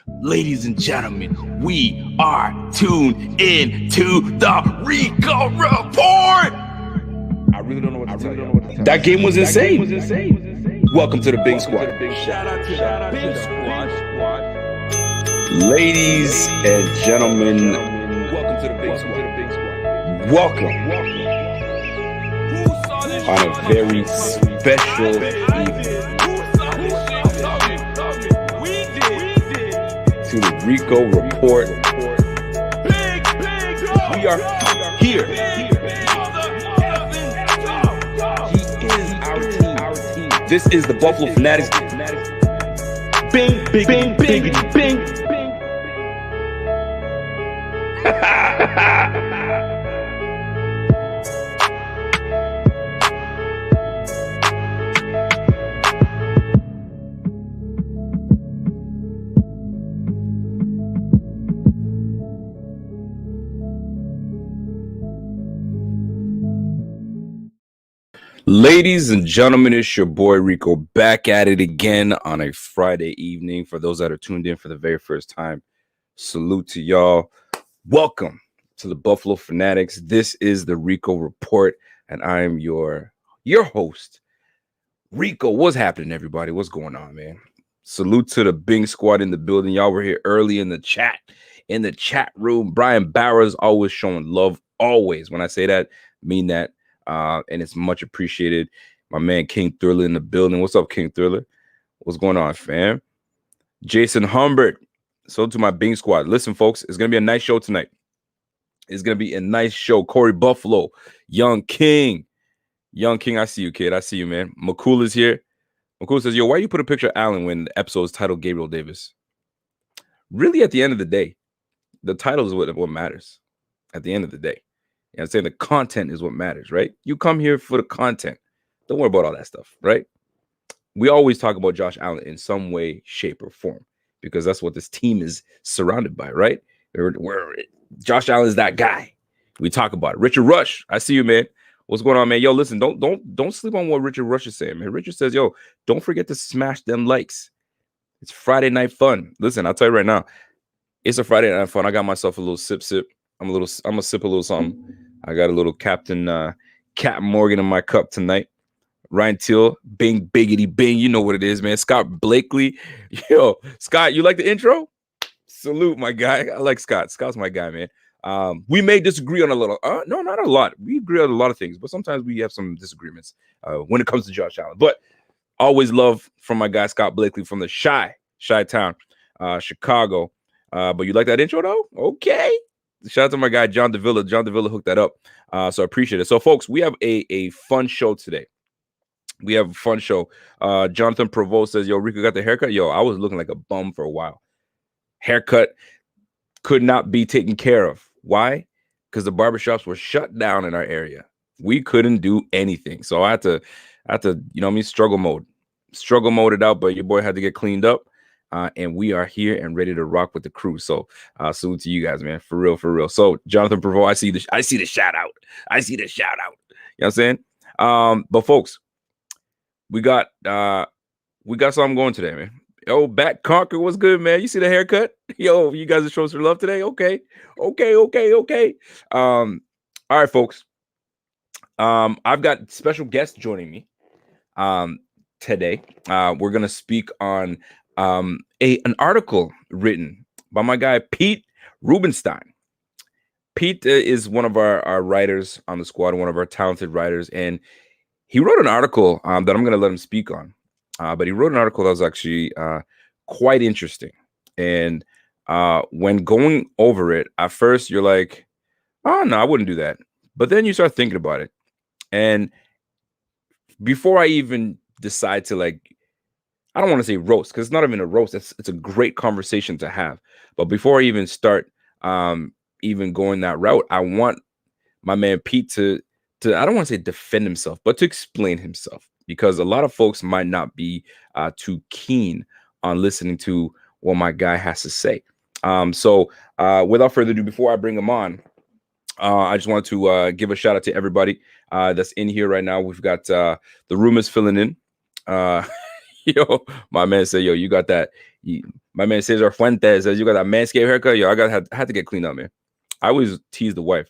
Ladies and gentlemen, we are tuned in to the Rico Report. I really don't know what to tell you. That game was insane. Welcome to the Big Squad. Shout out to the Big Squad. Ladies and gentlemen, Welcome to the Big Squad. welcome on a very special evening to the Rico Report. We are here. He is our team. This is the Buffalo Fanatics. Bing, bing, bing, bing, bing. Ladies and gentlemen, it's your boy Rico back at it again on a Friday evening. For those that are tuned in for the very first time, salute to y'all. Welcome to the Buffalo Fanatics. This is the Rico Report, and I am your host, Rico. What's happening, everybody? What's going on, man? Salute to the Bing Squad in the building. Y'all were here early in the chat room. Brian Bowers always showing love. Always. When I say that, I mean that. And it's much appreciated. My man King Thriller in the building. What's up, King Thriller? What's going on, fam? Jason Humbert. So to my Bing Squad. Listen, folks, it's going to be a nice show tonight. It's going to be a nice show. Corey Buffalo, Young King. Young King, I see you, kid. I see you, man. McCool is here. McCool says, yo, why you put a picture of Allen when the episode is titled Gabriel Davis? Really, at the end of the day, the title is what matters. At the end of the day. You know what I'm saying? The content is what matters, right? You come here for the content. Don't worry about all that stuff, right? We always talk about Josh Allen in some way, shape, or form because that's what this team is surrounded by, right? Josh Allen is that guy. We talk about it. Richard Rush, I see you, man. What's going on, man? Yo, listen, don't sleep on what Richard Rush is saying, man. Richard says, yo, don't forget to smash them likes. It's Friday night fun. Listen, I'll tell you right now, it's a Friday night fun. I got myself a little sip. I'm gonna sip a little something. I got a little Captain Morgan in my cup tonight. Ryan Teal, bing, biggity, bing. You know what it is, man. Scott Blakely. Yo, Scott, you like the intro? Salute, my guy. I like Scott. Scott's my guy, man. We may disagree on a little. No, not a lot. We agree on a lot of things, but sometimes we have some disagreements when it comes to Josh Allen. But always love from my guy, Scott Blakely from the Chi-Town, Chicago. But you like that intro, though? Okay. Shout out to my guy, John Davila. John Davila hooked that up. So I appreciate it. So, folks, we have a fun show today. We have a fun show. Jonathan Provost says, yo, Rico got the haircut. Yo, I was looking like a bum for a while. Haircut could not be taken care of. Why? Because the barbershops were shut down in our area. We couldn't do anything. So I had to, you know what I mean, struggle mode it out, but your boy had to get cleaned up. And we are here and ready to rock with the crew. So salute to you guys, man. For real. So Jonathan Provo, I see the shout out. You know what I'm saying? But folks, we got something going today, man. Yo, Bat Conquer, what's good, man? You see the haircut? Yo, you guys are showing some love today? Okay. All right, folks. I've got special guests joining me today. We're gonna speak on an article written by my guy Pete Rubenstein. Pete is one of our writers on the squad, one of our talented writers, and he wrote an article that I'm going to let him speak on. But he wrote an article that was actually quite interesting. And when going over it, at first you're like, oh, no, I wouldn't do that. But then you start thinking about it. And before I even decide to I don't want to say roast because it's not even a roast. It's a great conversation to have. But before I even start even going that route, I want my man Pete to I don't want to say defend himself, but to explain himself because a lot of folks might not be too keen on listening to what my guy has to say. So without further ado, before I bring him on, I just want to give a shout out to everybody that's in here right now. We've got the room is filling in. Yo, my man said, yo, you got that My man Cesar Fuentes says you got that manscaped haircut. Yo, I had to get cleaned up, man. I always tease the wife.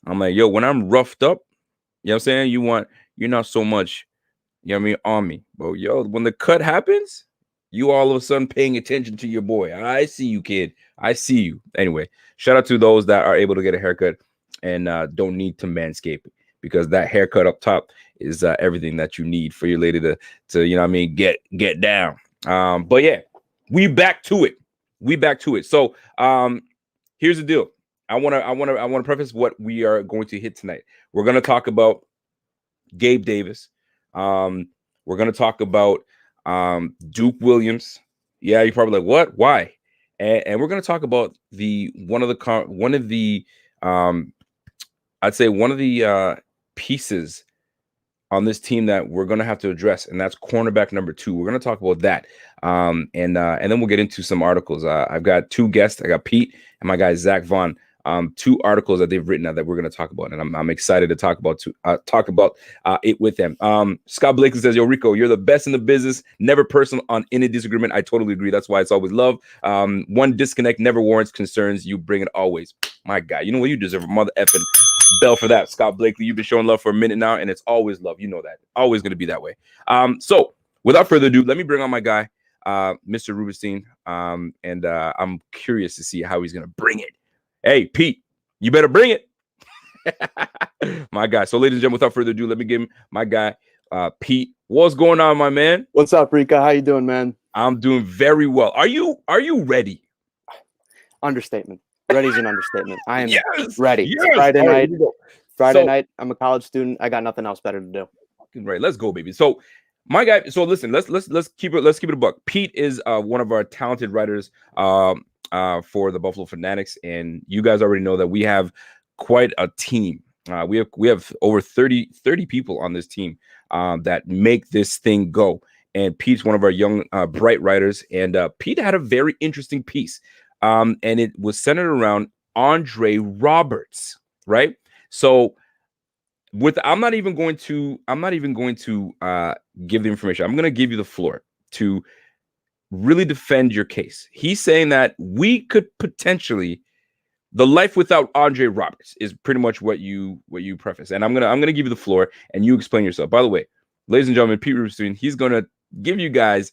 I'm like, yo, when I'm roughed up, you know what I'm saying? You're not so much, you know what I mean, on me. But yo, when the cut happens, you all of a sudden paying attention to your boy. I see you, kid. I see you. Anyway, shout out to those that are able to get a haircut and don't need to manscape, because that haircut up top is everything that you need for your lady to you know what I mean, get down. But yeah, we back to it. So here's the deal. I want to preface what we are going to hit tonight. We're going to talk about Gabe Davis. We're going to talk about Duke Williams. Yeah, you're probably like, what? Why? And we're going to talk about one of the pieces on this team that we're going to have to address, and that's cornerback number 2. We're going to talk about that, and then we'll get into some articles. I've got 2 guests. I got Pete and my guy Zach Vaughn. 2 articles that they've written that we're going to talk about, and I'm excited to talk about it with them. Scott Blakely says, "Yo, Rico, you're the best in the business. Never personal on any disagreement." I totally agree. That's why it's always love. One disconnect never warrants concerns. You bring it always. My guy, you know what? You deserve a mother effing bell for that, Scott Blakely. You've been showing love for a minute now, and it's always love. You know that. Always going to be that way. So without further ado, let me bring on my guy, Mr. Rubenstein, and I'm curious to see how he's going to bring it. Hey, Pete, you better bring it. My guy. So, ladies and gentlemen, without further ado, let me give him my guy, Pete. What's going on, my man? What's up, Rico? How you doing, man? I'm doing very well. Are you ready? Understatement. Ready's an understatement. I am ready. Yes. Friday Right, night. Friday night. I'm a college student. I got nothing else better to do. Right. Let's go, baby. So, my guy. So, listen. Let's keep it a buck. Pete is one of our talented writers. For the Buffalo Fanatics, and you guys already know that we have quite a team. We have over 30 people on this team that make this thing go. And Pete's one of our young, bright writers. And Pete had a very interesting piece, and it was centered around Andre Roberts, right? So, I'm not even going to give the information. I'm going to give you the floor to really defend your case. He's saying that we could potentially, the life without Andre Roberts is pretty much what you preface. And I'm gonna give you the floor and you explain yourself. By the way, ladies and gentlemen, Pete Rubenstein, he's gonna give you guys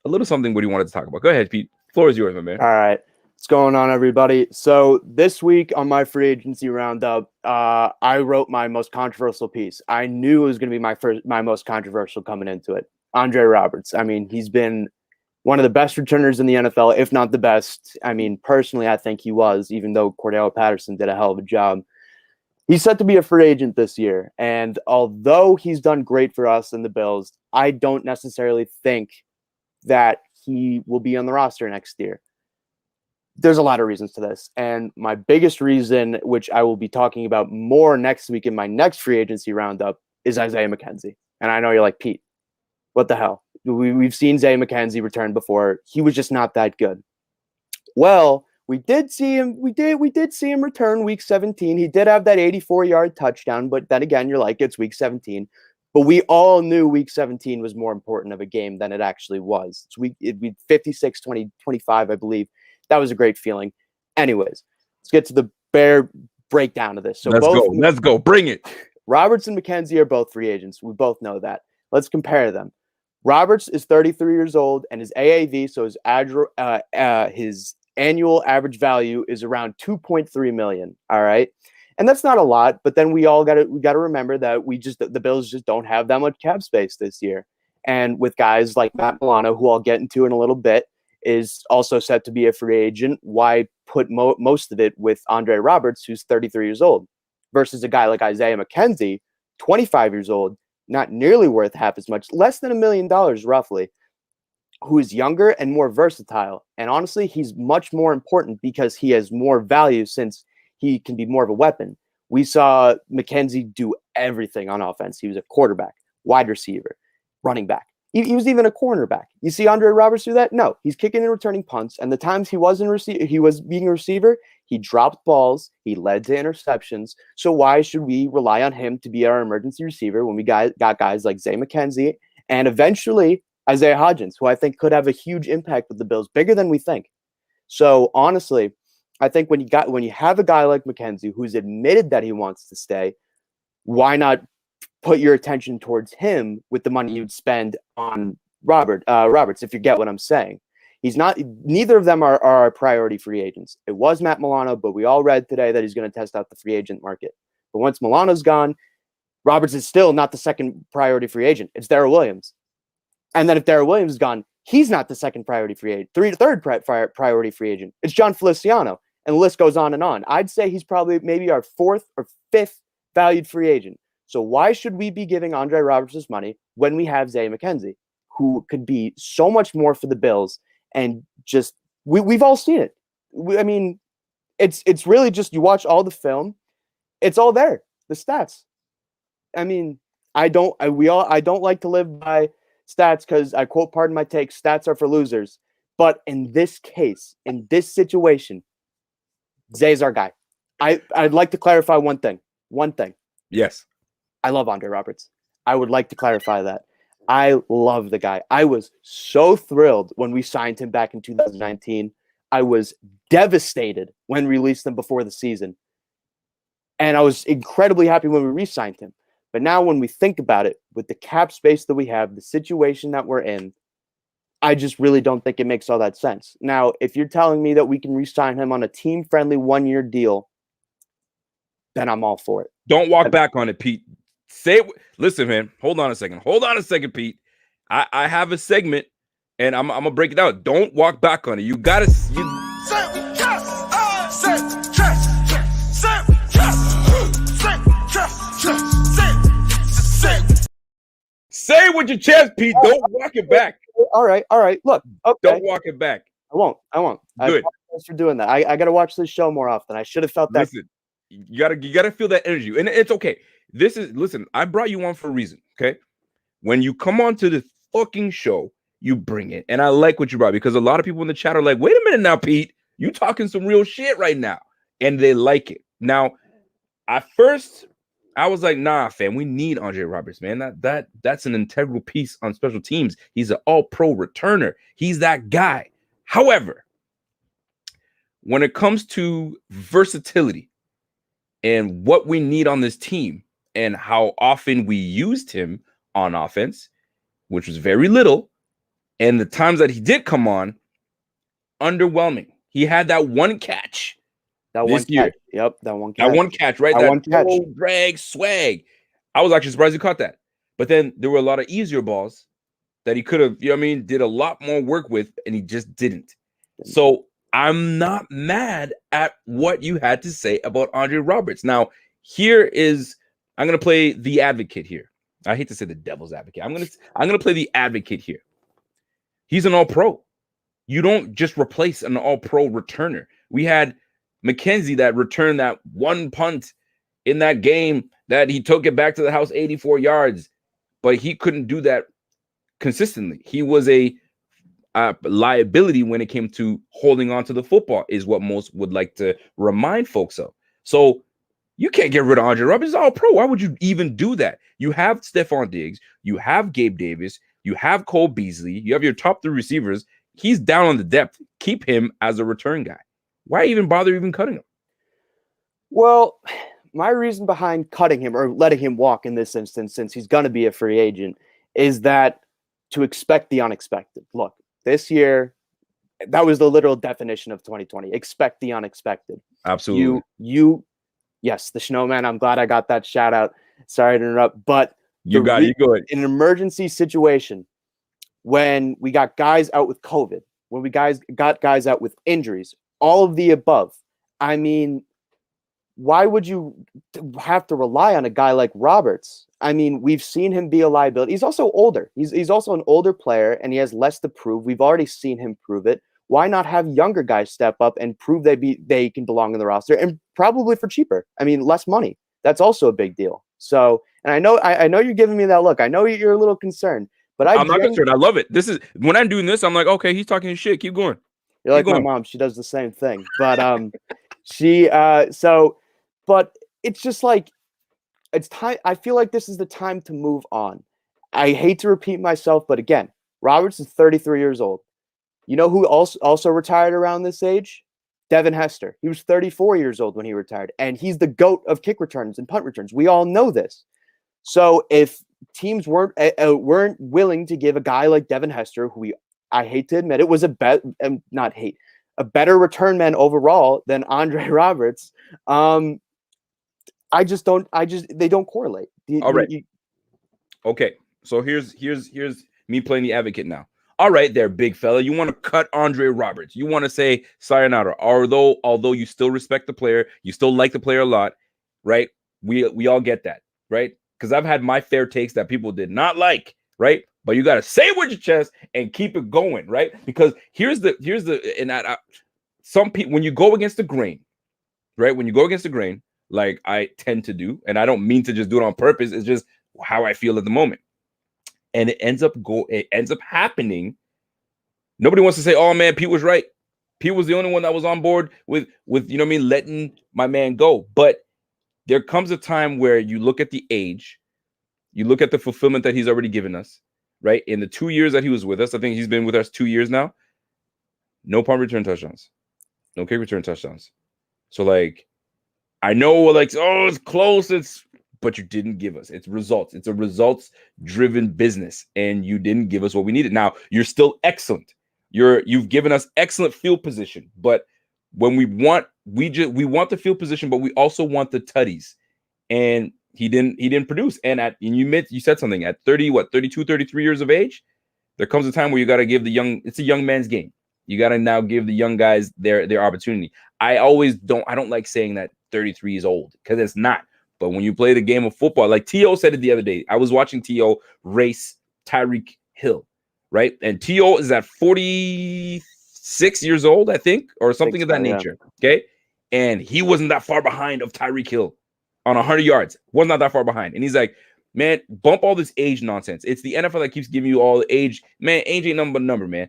a little something what he wanted to talk about. Go ahead, Pete. Floor is yours, my man. All right. What's going on, everybody? So this week on my free agency roundup, I wrote my most controversial piece. I knew it was going to be my most controversial coming into it. Andre Roberts. I mean, he's been one of the best returners in the NFL, if not the best. I mean, personally, I think he was, even though Cordell Patterson did a hell of a job. He's set to be a free agent this year. And although he's done great for us and the Bills, I don't necessarily think that he will be on the roster next year. There's a lot of reasons to this. And my biggest reason, which I will be talking about more next week in my next free agency roundup, is Isaiah McKenzie. And I know you're like, Pete, what the hell? We've seen Zay McKenzie return before. He was just not that good. Well, we did see him. We did see him return week 17. He did have that 84-yard touchdown, but then again, you're like, it's week 17. But we all knew week 17 was more important of a game than it actually was. It'd be 56-25, I believe. That was a great feeling. Anyways, let's get to the bare breakdown of this. So Let's go. Bring it. Roberts and McKenzie are both free agents. We both know that. Let's compare them. Roberts is 33 years old, and his AAV, so his annual average value, is around $2.3 million. All right, and that's not a lot. But then we got to remember that the Bills just don't have that much cap space this year. And with guys like Matt Milano, who I'll get into in a little bit, is also set to be a free agent. Why put most of it with Andre Roberts, who's 33 years old, versus a guy like Isaiah McKenzie, 25 years old, not nearly worth half as much, less than $1 million roughly, who is younger and more versatile. And honestly, he's much more important because he has more value since he can be more of a weapon. We saw McKenzie do everything on offense. He was a quarterback, wide receiver, running back. He was even a cornerback. You see Andre Roberts do that? No, he's kicking and returning punts. And the times he was being a receiver, he dropped balls. He led to interceptions. So why should we rely on him to be our emergency receiver when we got guys like Zay McKenzie and eventually Isaiah Hodgins, who I think could have a huge impact with the Bills, bigger than we think. So honestly, I think when you have a guy like McKenzie who's admitted that he wants to stay, why not put your attention towards him with the money you'd spend on Roberts, if you get what I'm saying. Neither of them are priority free agents. It was Matt Milano, but we all read today that he's going to test out the free agent market. But once Milano's gone, Roberts is still not the second priority free agent. It's Darrell Williams. And then if Darrell Williams is gone, he's not the second priority free agent. Third priority free agent. It's John Feliciano. And the list goes on and on. I'd say he's probably maybe our fourth or fifth valued free agent. So why should we be giving Andre Roberts this money when we have Zay McKenzie, who could be so much more for the Bills? And just we've all seen it. I mean, it's really just you watch all the film, it's all there. The stats. I mean, I don't like to live by stats because I quote, pardon my take, stats are for losers. But in this case, in this situation, Zay's our guy. I'd like to clarify one thing. Yes. I love Andre Roberts. I would like to clarify that. I love the guy. I was so thrilled when we signed him back in 2019. I was devastated when we released him before the season. And I was incredibly happy when we re-signed him. But now when we think about it, with the cap space that we have, the situation that we're in, I just really don't think it makes all that sense. Now, if you're telling me that we can re-sign him on a team-friendly one-year deal, then I'm all for it. Don't walk back on it, Pete. Listen, man. Hold on a second, Pete. I have a segment, and I'm gonna break it out. Don't walk back on it. You gotta. Say it with your chest, Pete. Don't walk it back. All right. Look, okay. Don't walk it back. I won't. Good. Thanks for doing that. I got to watch this show more often. I should have felt that. Listen, you gotta feel that energy, and it's okay. Listen. I brought you on for a reason. Okay, when you come on to the fucking show, you bring it, and I like what you brought because a lot of people in the chat are like, "Wait a minute now, Pete, you talking some real shit right now," and they like it. Now, at first, I was like, "Nah, fam, we need Andre Roberts, man. That's an integral piece on special teams. He's an all-pro returner. He's that guy." However, when it comes to versatility and what we need on this team and how often we used him on offense, which was very little, and the times that he did come on, underwhelming. He had that one catch. That one catch. Yep, that one catch. That one catch, right? That one catch. Drag swag. I was actually surprised he caught that. But then there were a lot of easier balls that he could have, did a lot more work with, and he just didn't. So I'm not mad at what you had to say about Andre Roberts. Now, I'm going to play the advocate here. I hate to say the devil's advocate. I'm going to play the advocate here. He's an all-pro. You don't just replace an all-pro returner. We had McKenzie that returned that one punt in that game that he took it back to the house 84 yards, but he couldn't do that consistently. He was a liability when it came to holding on to the football, is what most would like to remind folks of. So you can't get rid of Andre Roberts. He's all pro. Why would you even do that? You have Stephon Diggs, you have Gabe Davis, you have Cole Beasley, you have your top 3 receivers. He's down on the depth. Keep him as a return guy. Why even bother cutting him? Well, my reason behind cutting him or letting him walk in this instance, since he's going to be a free agent, is that to expect the unexpected. Look, this year, that was the literal definition of 2020. Expect the unexpected. Absolutely. Yes, the snowman. I'm glad I got that shout out. Sorry to interrupt, but you go ahead. In an emergency situation, when we got guys out with COVID, when we got guys out with injuries, all of the above. I mean, why would you have to rely on a guy like Roberts? I mean, we've seen him be a liability. He's also older. He's also an older player, and he has less to prove. We've already seen him prove it. Why not have younger guys step up and prove they can belong in the roster, and probably for cheaper? I mean, less money. That's also a big deal. So, and I know you're giving me that look. I know you're a little concerned, but I'm not concerned. I love it. This is when I'm doing this. I'm like, okay, he's talking his shit. Keep going. You're like my mom. She does the same thing. But but it's just like it's time. I feel like this is the time to move on. I hate to repeat myself, but again, Roberts is 33 years old. You know who also retired around this age? Devin Hester. He was 34 years old when he retired, and he's the GOAT of kick returns and punt returns. We all know this. So if teams weren't willing to give a guy like Devin Hester, who I hate to admit it, was a better return man overall than Andre Roberts, they don't correlate. All right. Okay. So here's me playing the advocate now. All right, there, big fella. You want to cut Andre Roberts. You want to say sayonara. Although you still respect the player, you still like the player a lot, right? We all get that, right? Because I've had my fair takes that people did not like, right? But you got to say it with your chest and keep it going, right? Because some people, when you go against the grain, right? When you go against the grain, like I tend to do, and I don't mean to just do it on purpose. It's just how I feel at the moment. And it ends up happening. Nobody wants to say, "Oh man, Pete was right." Pete was the only one that was on board with you know what I mean, letting my man go. But there comes a time where you look at the age, you look at the fulfillment that he's already given us, right? In the 2 years that he was with us, I think he's been with us 2 years now. No punt return touchdowns, no kick return touchdowns. So like, I know like, oh, it's close, but you didn't give us. It's results. It's a results-driven business, and you didn't give us what we needed. Now, you're still excellent. You've given us excellent field position, but when we want the field position, but we also want the tutties. And he didn't produce. And you said something at 32, 33 years of age, there comes a time where you got to give it's a young man's game. You got to now give the young guys their opportunity. I don't like saying that 33 is old, because it's not. But when you play the game of football, like T.O. said it the other day, I was watching T.O. race Tyreek Hill, right? And T.O. is at 46 years old, I think, or something of that nature, okay? And he wasn't that far behind of Tyreek Hill on 100 yards. Was not that far behind. And he's like, man, bump all this age nonsense. It's the NFL that keeps giving you all the age. Man, age ain't nothing but a number, man.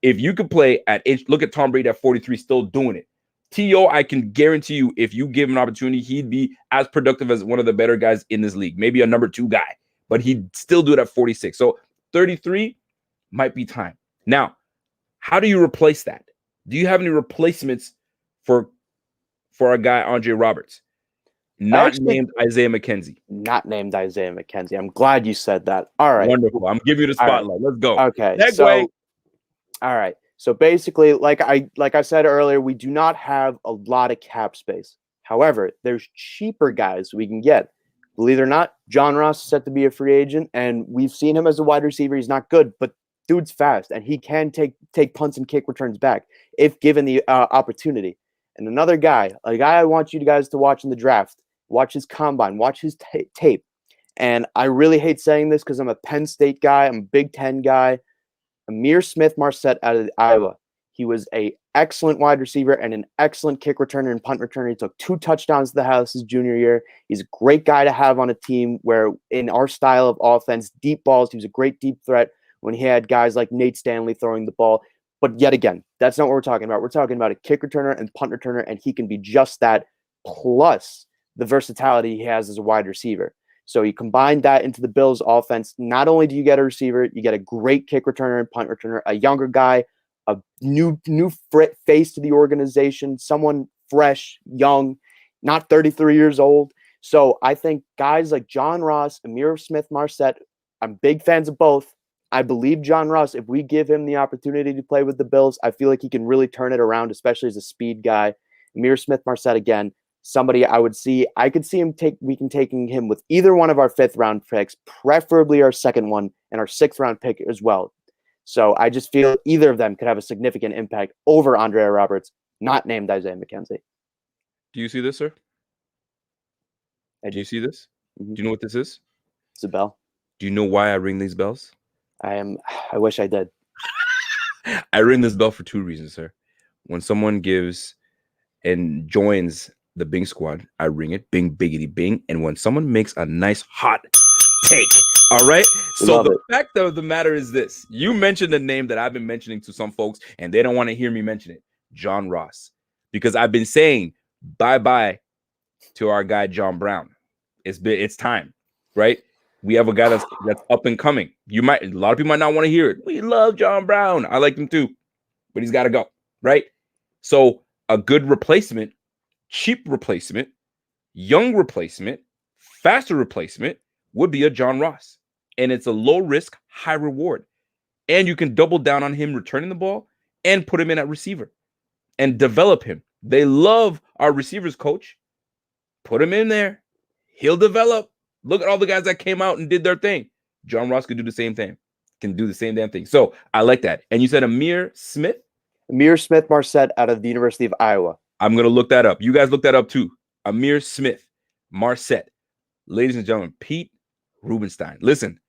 If you could play at age, look at Tom Brady at 43, still doing it. T.O., I can guarantee you, if you give him an opportunity, he'd be as productive as one of the better guys in this league, maybe a number 2 guy, but he'd still do it at 46. So 33 might be time. Now, how do you replace that? Do you have any replacements for our guy, Andre Roberts? Named Isaiah McKenzie. Not named Isaiah McKenzie. I'm glad you said that. All right. Wonderful. I'm giving you the spotlight. Right. Let's go. Okay. All right. So basically, like I said earlier, we do not have a lot of cap space. However, there's cheaper guys we can get. Believe it or not, John Ross is set to be a free agent, and we've seen him as a wide receiver. He's not good, but dude's fast, and he can take punts and kick returns back if given the opportunity. And another guy, a guy I want you guys to watch in the draft, watch his combine, watch his tape. And I really hate saying this because I'm a Penn State guy. I'm a Big Ten guy. Amir Smith-Marset out of Iowa. He was an excellent wide receiver and an excellent kick returner and punt returner. He took 2 touchdowns to the house his junior year. He's a great guy to have on a team where, in our style of offense, deep balls, he was a great deep threat when he had guys like Nate Stanley throwing the ball. But yet again, that's not what we're talking about. We're talking about a kick returner and punt returner, and he can be just that, plus the versatility he has as a wide receiver. So you combine that into the Bills offense. Not only do you get a receiver, you get a great kick returner and punt returner, a younger guy, a new face to the organization, someone fresh, young, not 33 years old. So I think guys like John Ross, Amir Smith-Marset, I'm big fans of both. I believe John Ross, if we give him the opportunity to play with the Bills, I feel like he can really turn it around, especially as a speed guy. Amir Smith-Marset, again, somebody I could see him taking him with either one of our 5th round picks, preferably our 2nd one and our 6th round pick as well. So I just feel either of them could have a significant impact over Andre Roberts, not named Isaiah McKenzie. Do you see this, sir? Do you see this? Mm-hmm. Do you know what this is? It's a bell. Do you know why I ring these bells? I wish I did. I ring this bell for 2 reasons, sir. When someone gives and joins the Bing squad, I ring it, bing, biggity, bing. And when someone makes a nice hot take, all right? So the fact of the matter is this. You mentioned a name that I've been mentioning to some folks, and they don't want to hear me mention it, John Ross. Because I've been saying bye-bye to our guy, John Brown. It's time, right? We have a guy that's up and coming. A lot of people might not want to hear it. We love John Brown. I like him too, but he's got to go, right? So a good replacement, cheap replacement, young replacement, faster replacement would be a John Ross. And it's a low risk, high reward. And you can double down on him returning the ball and put him in at receiver and develop him. They love our receivers coach. Put him in there. He'll develop. Look at all the guys that came out and did their thing. John Ross could do the same thing. Can do the same damn thing. So I like that. And you said Amir Smith? Amir Smith Marset out of the University of Iowa. I'm going to look that up. You guys look that up too. Amir Smith Marset. Ladies and gentlemen, Pete Rubenstein. Listen,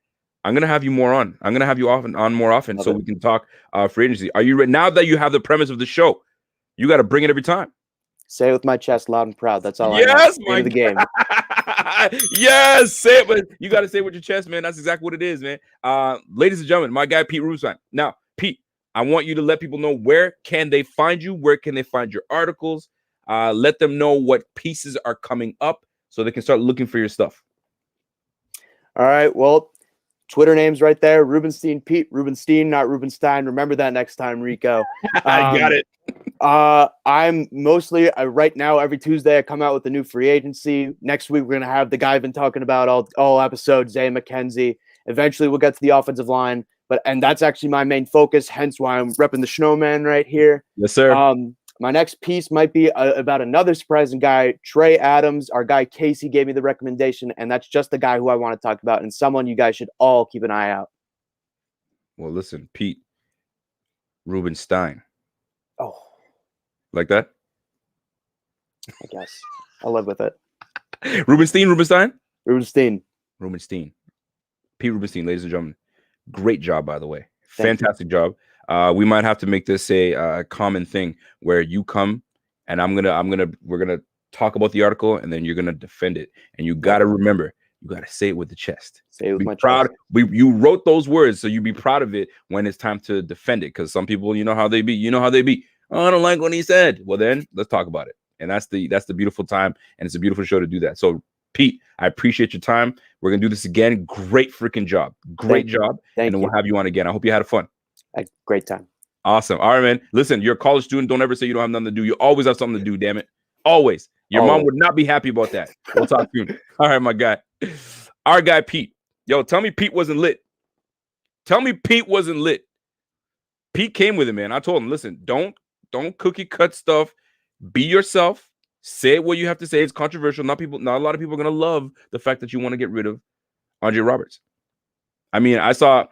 I'm going to have you more on. I'm going to have you on more often so we can talk free agency. Are you ready? Now that you have the premise of the show, you got to bring it every time. Say it with my chest loud and proud. That's all I know. Yes, my the game. Yes, say it, but you got to say it with your chest, man. That's exactly what it is, man. Ladies and gentlemen, my guy Pete Rubenstein. Now, Pete, I want you to let people know where can they find you, where can they find your articles. Let them know what pieces are coming up so they can start looking for your stuff. All right. Well, Twitter name's right there. Rubenstein Pete. Rubenstein, not Rubenstein. Remember that next time, Rico. I got it. I'm mostly right now. Every Tuesday, I come out with a new free agency. Next week, we're gonna have the guy I've been talking about all episodes, Zay McKenzie. Eventually, we'll get to the offensive line, and that's actually my main focus. Hence, why I'm repping the Snowman right here. Yes, sir. My next piece might be about another surprising guy, Trey Adams. Our guy Casey gave me the recommendation, and that's just the guy who I want to talk about, and someone you guys should all keep an eye out. Well, listen, Pete Rubenstein. Oh, like that? I guess I'll live with it. Rubenstein. Pete Rubenstein, ladies and gentlemen. Great job, by the way. Fantastic job. We might have to make this a common thing where you come and we're gonna talk about the article and then you're gonna defend it. And you gotta remember, you gotta say it with the chest. Say it with be my proud. chest. You wrote those words, so you be proud of it when it's time to defend it. Because some people, you know how they be. Oh, I don't like what he said. Well, then let's talk about it. And that's the beautiful time, and it's a beautiful show to do that. So, Pete, I appreciate your time. We're gonna do this again. Great freaking job. Great job. Thank you. We'll have you on again. I hope you had fun. Great time. Awesome. All right, man. Listen, you're a college student. Don't ever say you don't have nothing to do. You always have something to do, damn it. Always. Your mom would not be happy about that. We'll talk soon. All right, my guy. Our guy, Pete. Yo, tell me Pete wasn't lit. Pete came with it, man. I told him, listen, don't cookie cut stuff. Be yourself. Say what you have to say. It's controversial. Not a lot of people are gonna love the fact that you want to get rid of Andre Roberts. I mean, I saw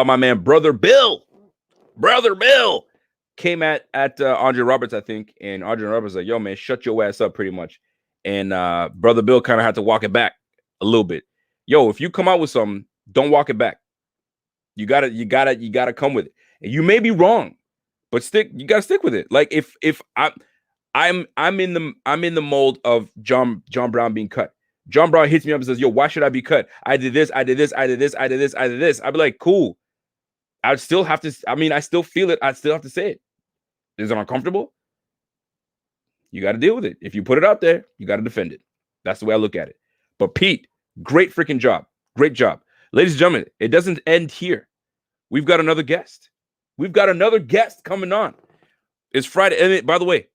my man Brother Bill came at Andre Roberts, I think, and Andre Roberts was like, yo, man, shut your ass up, pretty much. And Brother Bill kind of had to walk it back a little bit. Yo, if you come out with something, don't walk it back. You gotta come with it. And you may be wrong, but you gotta stick with it. Like if I'm in the mold of John Brown being cut. John Brown hits me up and says, yo, why should I be cut? I did this. I'd be like, cool. I still have to, I still feel it. I still have to say it. Is it uncomfortable? You got to deal with it. If you put it out there, you got to defend it. That's the way I look at it. But Pete, great freaking job. Great job. Ladies and gentlemen, it doesn't end here. We've got another guest. Coming on. It's Friday. And by the way,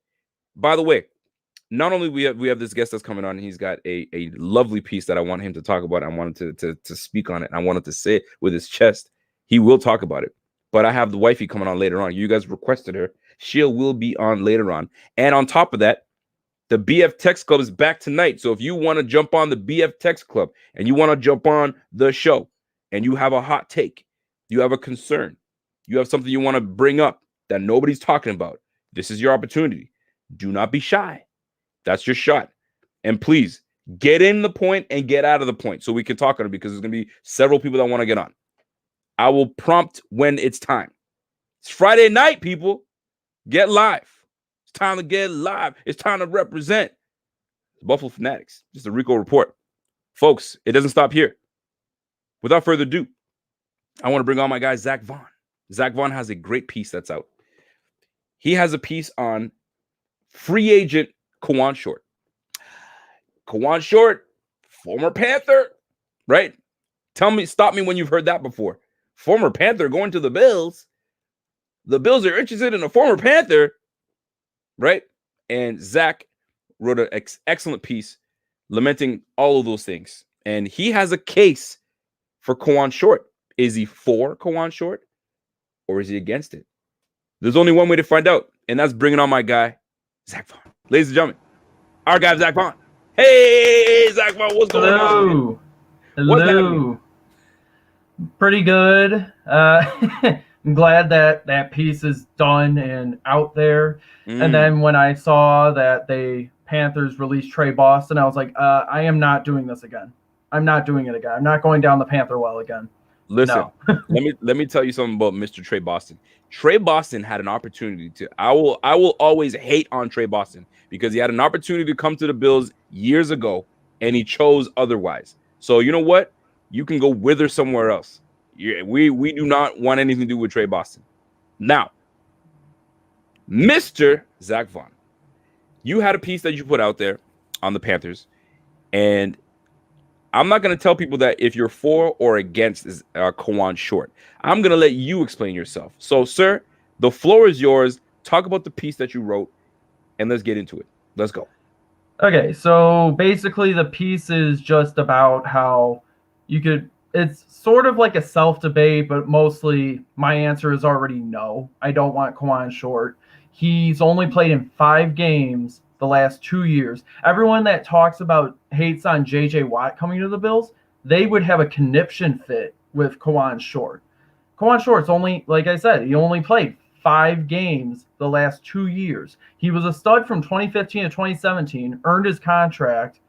not only we have this guest that's coming on, he's got a lovely piece that I want him to talk about. I wanted to speak on it. I wanted to say it with his chest. He will talk about it. But I have the wifey coming on later on. You guys requested her. She will be on later on. And on top of that, the BF Text Club is back tonight. So if you want to jump on the BF Text Club and you want to jump on the show and you have a hot take, you have a concern, you have something you want to bring up that nobody's talking about, this is your opportunity. Do not be shy. That's your shot. And please get in the point and get out of the point so we can talk on it, because there's going to be several people that want to get on. I will prompt when it's time. It's Friday night, people. Get live. It's time to get live. It's time to represent Buffalo Fanatics. Just a Rico report. Folks, it doesn't stop here. Without further ado, I want to bring on my guy, Zach Vaughn. Zach Vaughn has a great piece that's out. He has a piece on free agent Kawan Short. Kawan Short, former Panther, right? Stop me when you've heard that before. Former Panther going to the Bills. The Bills are interested in a former Panther, right? And Zach wrote an excellent piece lamenting all of those things. And he has a case for Kawan Short. Is he for Kawan Short or is he against it? There's only one way to find out, and that's bringing on my guy, Zach Vaughn. Ladies and gentlemen, our guy, Zach Vaughn. Hey, Zach Vaughn, what's going on? Man? Hello. Pretty good. I'm glad that piece is done and out there. And then when I saw that the Panthers released Trey Boston, I was like, I am not doing this again. I'm not doing it again. I'm not going down the Panther well again. Listen, no. let me tell you something about Mr. Trey Boston. Trey Boston had an opportunity to. I will always hate on Trey Boston because he had an opportunity to come to the Bills years ago and he chose otherwise. So you know what? You can go wither somewhere else. We do not want anything to do with Trey Boston. Now, Mr. Zach Vaughn, you had a piece that you put out there on the Panthers, and I'm not going to tell people that if you're for or against Kawan Short. I'm going to let you explain yourself. So, sir, the floor is yours. Talk about the piece that you wrote, and let's get into it. Let's go. Okay, so basically the piece is just about how you could – it's sort of like a self-debate, but mostly my answer is already no. I don't want Kawan Short. He's only played in 5 games the last 2 years. Everyone that talks about hates on J.J. Watt coming to the Bills, they would have a conniption fit with Kawan Short. Kawan Short's only, like I said, he only played 5 games the last 2 years. He was a stud from 2015 to 2017, earned his contract,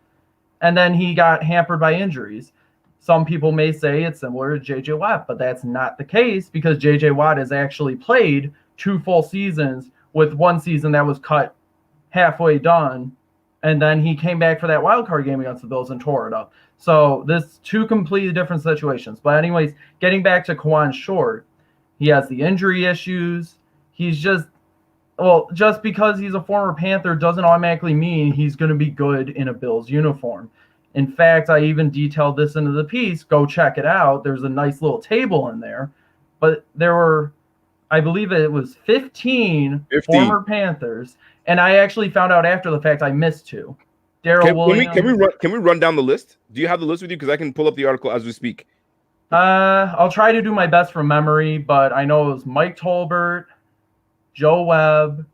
and then he got hampered by injuries. Some people may say it's similar to J.J. Watt, but that's not the case because J.J. Watt has actually played 2 full seasons with 1 season that was cut halfway done, and then he came back for that wild card game against the Bills and tore it up. So this 2 completely different situations. But anyways, getting back to Kawan Short, he has the injury issues. He's just because he's a former Panther doesn't automatically mean he's going to be good in a Bills uniform. In fact, I even detailed this into the piece. Go check it out. There's a nice little table in there. But there were, I believe it was 15 former Panthers. And I actually found out after the fact I missed 2. Darrell Williams. Can we run down the list? Do you have the list with you? Because I can pull up the article as we speak. I'll try to do my best from memory, but I know it was Mike Tolbert, Joe Webb,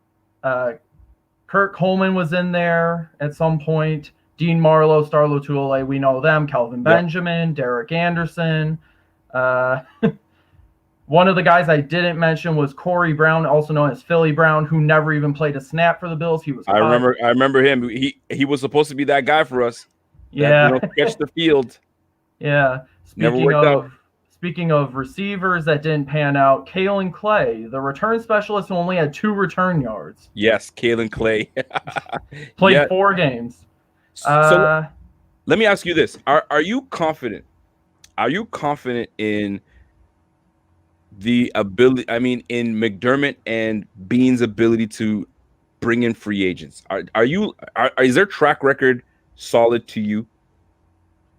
Kurt Coleman was in there at some point. Dean Marlowe, Star Lotulelei, we know them. Kelvin Benjamin, Derek Anderson. One of the guys I didn't mention was Corey Brown, also known as Philly Brown, who never even played a snap for the Bills. He was. I remember him. He was supposed to be that guy for us. Yeah. Catch the field. Yeah. Speaking of receivers that didn't pan out, Kalen Clay, the return specialist who only had 2 return yards. Yes, Kalen Clay. Played 4 games. So let me ask you this. Are you confident? Are you confident in the ability, in McDermott and Bean's ability to bring in free agents? Is their track record solid to you?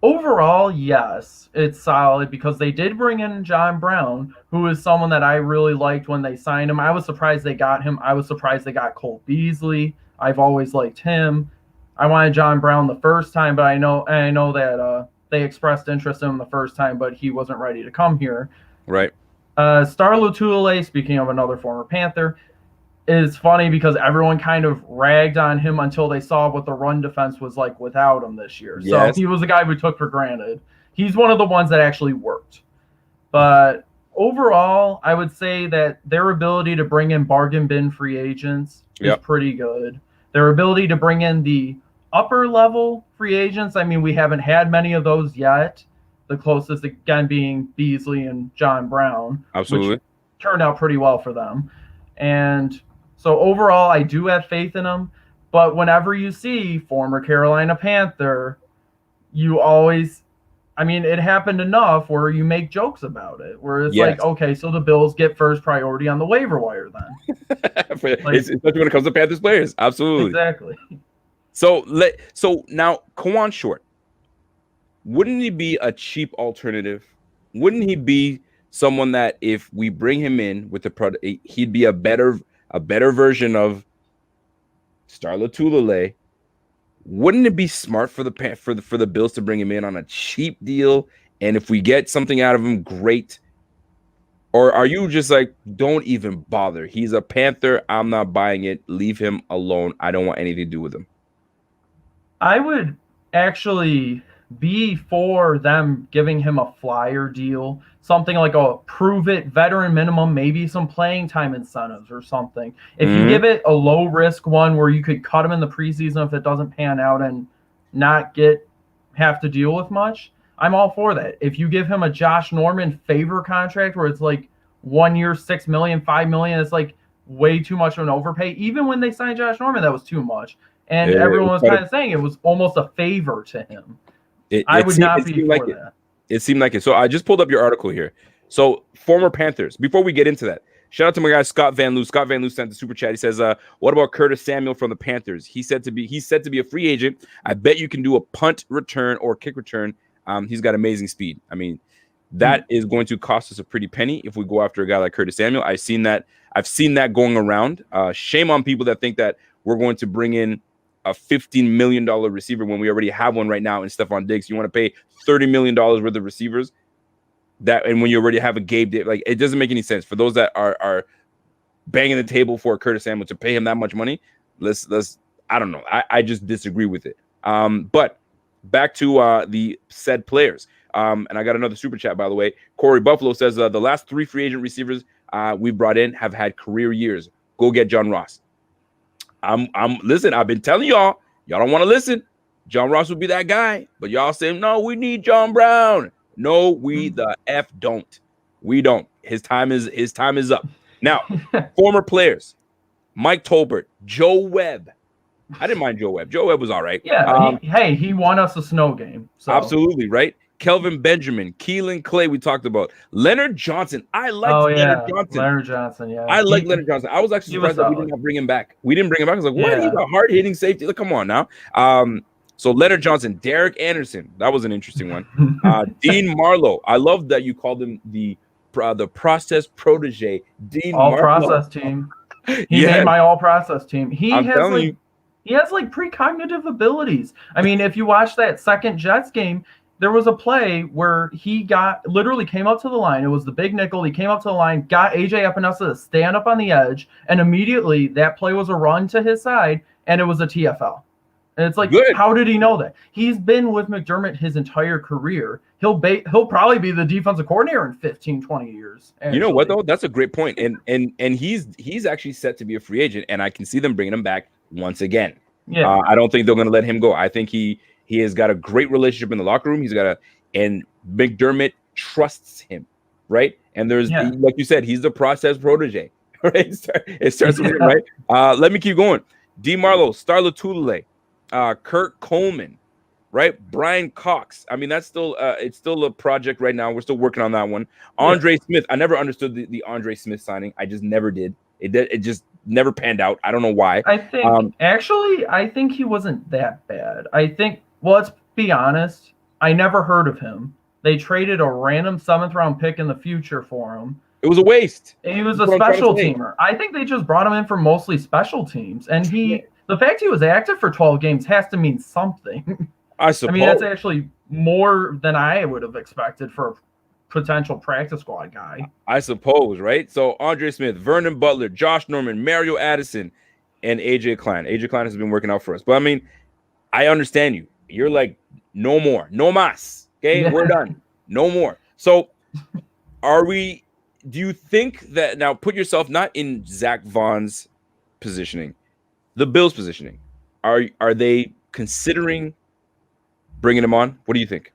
Overall, yes, it's solid because they did bring in John Brown, who is someone that I really liked when they signed him. I was surprised they got him. I was surprised they got Cole Beasley. I've always liked him. I wanted John Brown the first time, but I know that they expressed interest in him the first time, but he wasn't ready to come here. Right. Star Lotulelei, speaking of another former Panther, is funny because everyone kind of ragged on him until they saw what the run defense was like without him this year. Yes. So he was a guy we took for granted. He's one of the ones that actually worked. But overall, I would say that their ability to bring in bargain bin free agents is pretty good. Their ability to bring in the upper level free agents, we haven't had many of those yet. The closest, again, being Beasley and John Brown. Absolutely. Which turned out pretty well for them. And so overall, I do have faith in them. But whenever you see former Carolina Panther, you always, it happened enough where you make jokes about it. Where it's like, okay, so the Bills get first priority on the waiver wire then. Especially when it comes to Panthers players. Absolutely. Exactly. So now, Kawan Short. wouldn't he be a cheap alternative? Wouldn't he be someone that if we bring him in with the product, he'd be a better version of Starla Tulele? Wouldn't it be smart for the Bills to bring him in on a cheap deal? And if we get something out of him, great. Or are you just like, don't even bother? He's a Panther. I'm not buying it. Leave him alone. I don't want anything to do with him. I would actually be for them giving him a flyer deal, something like a prove it veteran minimum, maybe some playing time incentives or something. If you give it a low risk one where you could cut him in the preseason if it doesn't pan out and not have to deal with much, I'm all for that. If you give him a Josh Norman favor contract where it's like 1 year, $6 million, $5 million, it's like way too much of an overpay. Even when they signed Josh Norman, that was too much. And everyone was kind of saying it was almost a favor to him. I would not be for that. It seemed like it. So I just pulled up your article here. So former Panthers. Before we get into that, shout out to my guy Scott Van Loo. Scott Van Loo sent the super chat. He says, "What about Curtis Samuel from the Panthers? He's said to be a free agent. I bet you can do a punt return or kick return. He's got amazing speed. I mean, that is going to cost us a pretty penny if we go after a guy like Curtis Samuel. I've seen that going around. Shame on people that think that we're going to bring in a $15 million receiver when we already have one right now in Stephon Diggs. You want to pay $30 million worth of receivers, and when you already have a Gabe Davis, like, it doesn't make any sense for those that are banging the table for Curtis Samuel to pay him that much money. Let's I don't know. I just disagree with it. But back to the said players. And I got another super chat, by the way. Corey Buffalo says the last 3 free agent receivers we brought in have had career years. Go get John Ross. Listen, I've been telling y'all don't want to listen. John Ross would be that guy, but y'all say, no, we need John Brown. No, we the F don't. We don't. His time is up. Now, former players, Mike Tolbert, Joe Webb. I didn't mind Joe Webb. Joe Webb was all right. Yeah, he won us a snow game. So. Absolutely, right? Kelvin Benjamin, Keelan Clay, we talked about. Leonard Johnson. I like Leonard Johnson. Leonard Johnson, yeah. I like Leonard Johnson. I was actually surprised that we did not bring him back. We didn't bring him back. I was like, what? He's a hard-hitting safety. Like, come on now. So Leonard Johnson, Derek Anderson. That was an interesting one. Dean Marlowe. I love that you called him the process protege. Dean all Marlowe. Process team. He made my all process team. He has precognitive abilities. I mean, if you watch that second Jets game, there was a play where he literally came up to the line. It was the big nickel. He came up to the line, got AJ Epinesa to stand up on the edge, and immediately that play was a run to his side, and it was a TFL. And it's like, how did he know that? He's been with McDermott his entire career. He'll probably be the defensive coordinator in 15, 20 years. Actually. You know what, though? That's a great point. And he's actually set to be a free agent, and I can see them bringing him back once again. Yeah. I don't think they're going to let him go. I think he has got a great relationship in the locker room. And McDermott trusts him, right? And there's, like you said, he's the process protege, right? It starts with him, right? Let me keep going. D. Marlowe, Starla Tulele, Kurt Coleman, right? Brian Cox. I mean, that's still it's still a project right now. We're still working on that one. Andre Smith. I never understood the Andre Smith signing. I just never did. It just never panned out. I don't know why. I think I think he wasn't that bad. I think, well, let's be honest. I never heard of him. They traded a random 7th round pick in the future for him. It was a waste. He was a special teamer. I think they just brought him in for mostly special teams. And the fact he was active for 12 games has to mean something. I suppose. I mean, that's actually more than I would have expected for a potential practice squad guy. I suppose, right? So Andre Smith, Vernon Butler, Josh Norman, Mario Addison, and AJ Klein. AJ Klein has been working out for us. But I mean, I understand you. You're like, no more. No mas. Okay, we're done. No more. So do you think that, now put yourself not in Zach Vaughn's positioning, the Bills' positioning. Are they considering bringing him on? What do you think?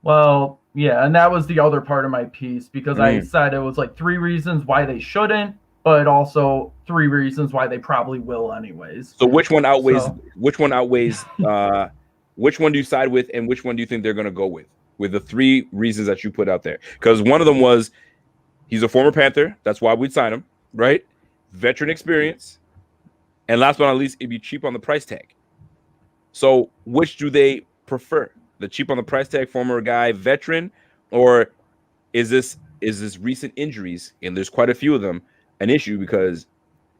Well, yeah, and that was the other part of my piece, because I said it was like 3 reasons why they shouldn't, but also 3 reasons why they probably will anyways. So which one outweighs which one do you side with, and which one do you think they're going to go with the 3 reasons that you put out there? Because one of them was he's a former Panther. That's why we'd sign him, right? Veteran experience. And last but not least, it'd be cheap on the price tag. So which do they prefer? the cheap on the price tag, former guy, veteran, or is this recent injuries, and there's quite a few of them, an issue because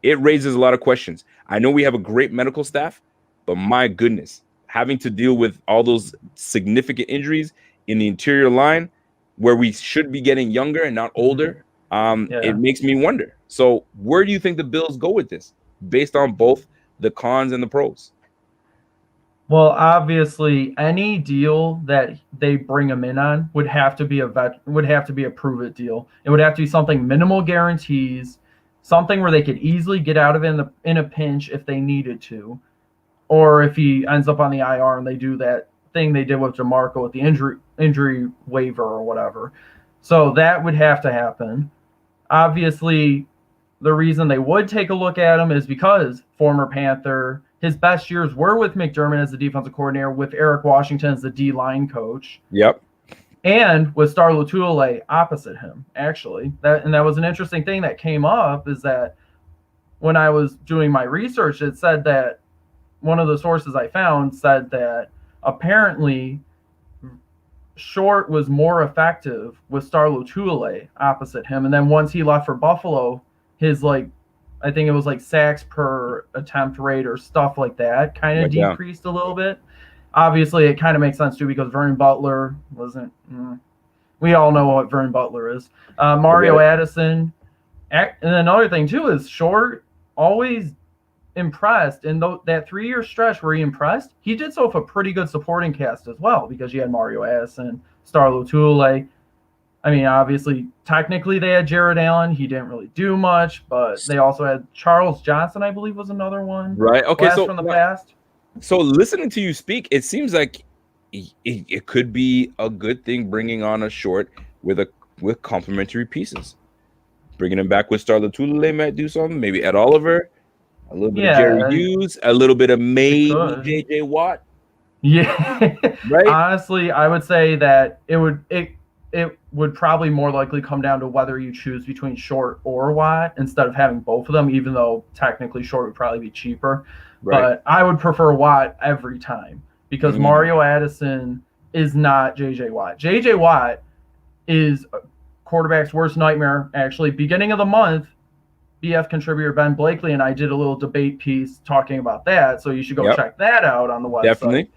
it raises a lot of questions. I know we have a great medical staff, but my goodness, having to deal with all those significant injuries in the interior line where we should be getting younger and not older, it makes me wonder. So where do you think the Bills go with this based on both the cons and the pros? Well, obviously, any deal that they bring him in on would have to be a prove it deal. It would have to be something minimal guarantees, something where they could easily get out of it in a pinch if they needed to, or if he ends up on the IR and they do that thing they did with DeMarco with the injury waiver or whatever. So that would have to happen. Obviously, the reason they would take a look at him is because former Panther. His best years were with McDermott as the defensive coordinator, with Eric Washington as the D-line coach. Yep. And with Star Lotulelei opposite him, actually. That was an interesting thing that came up, is that when I was doing my research, it said that one of the sources I found said that apparently Short was more effective with Star Lotulelei opposite him. And then once he left for Buffalo, his I think it was sacks per attempt rate or stuff like that kind of decreased a little bit. Obviously, it kind of makes sense too because Vernon Butler wasn't. We all know what Vernon Butler is. Mario Addison, and another thing too is Short always impressed in that 3-year stretch where he impressed. He did so with a pretty good supporting cast as well because you had Mario Addison, Star Lotulelei. I mean, obviously, technically they had Jared Allen. He didn't really do much, but they also had Charles Johnson, I believe, was another one. Right. Okay. So from the past. So listening to you speak, it seems like it could be a good thing bringing on a Short with complementary pieces. Bringing him back with Star Lotulelei might do something. Maybe Ed Oliver, a little bit of Jerry Hughes, a little bit of maybe J.J. Watt. Yeah. Right. Honestly, I would say that it would probably more likely come down to whether you choose between Short or Watt instead of having both of them, even though technically Short would probably be cheaper. Right. But I would prefer Watt every time because Mario Addison is not J.J. Watt. J.J. Watt is a quarterback's worst nightmare, actually. Beginning of the month, BF contributor Ben Blakely and I did a little debate piece talking about that, so you should go check that out on the website. Definitely.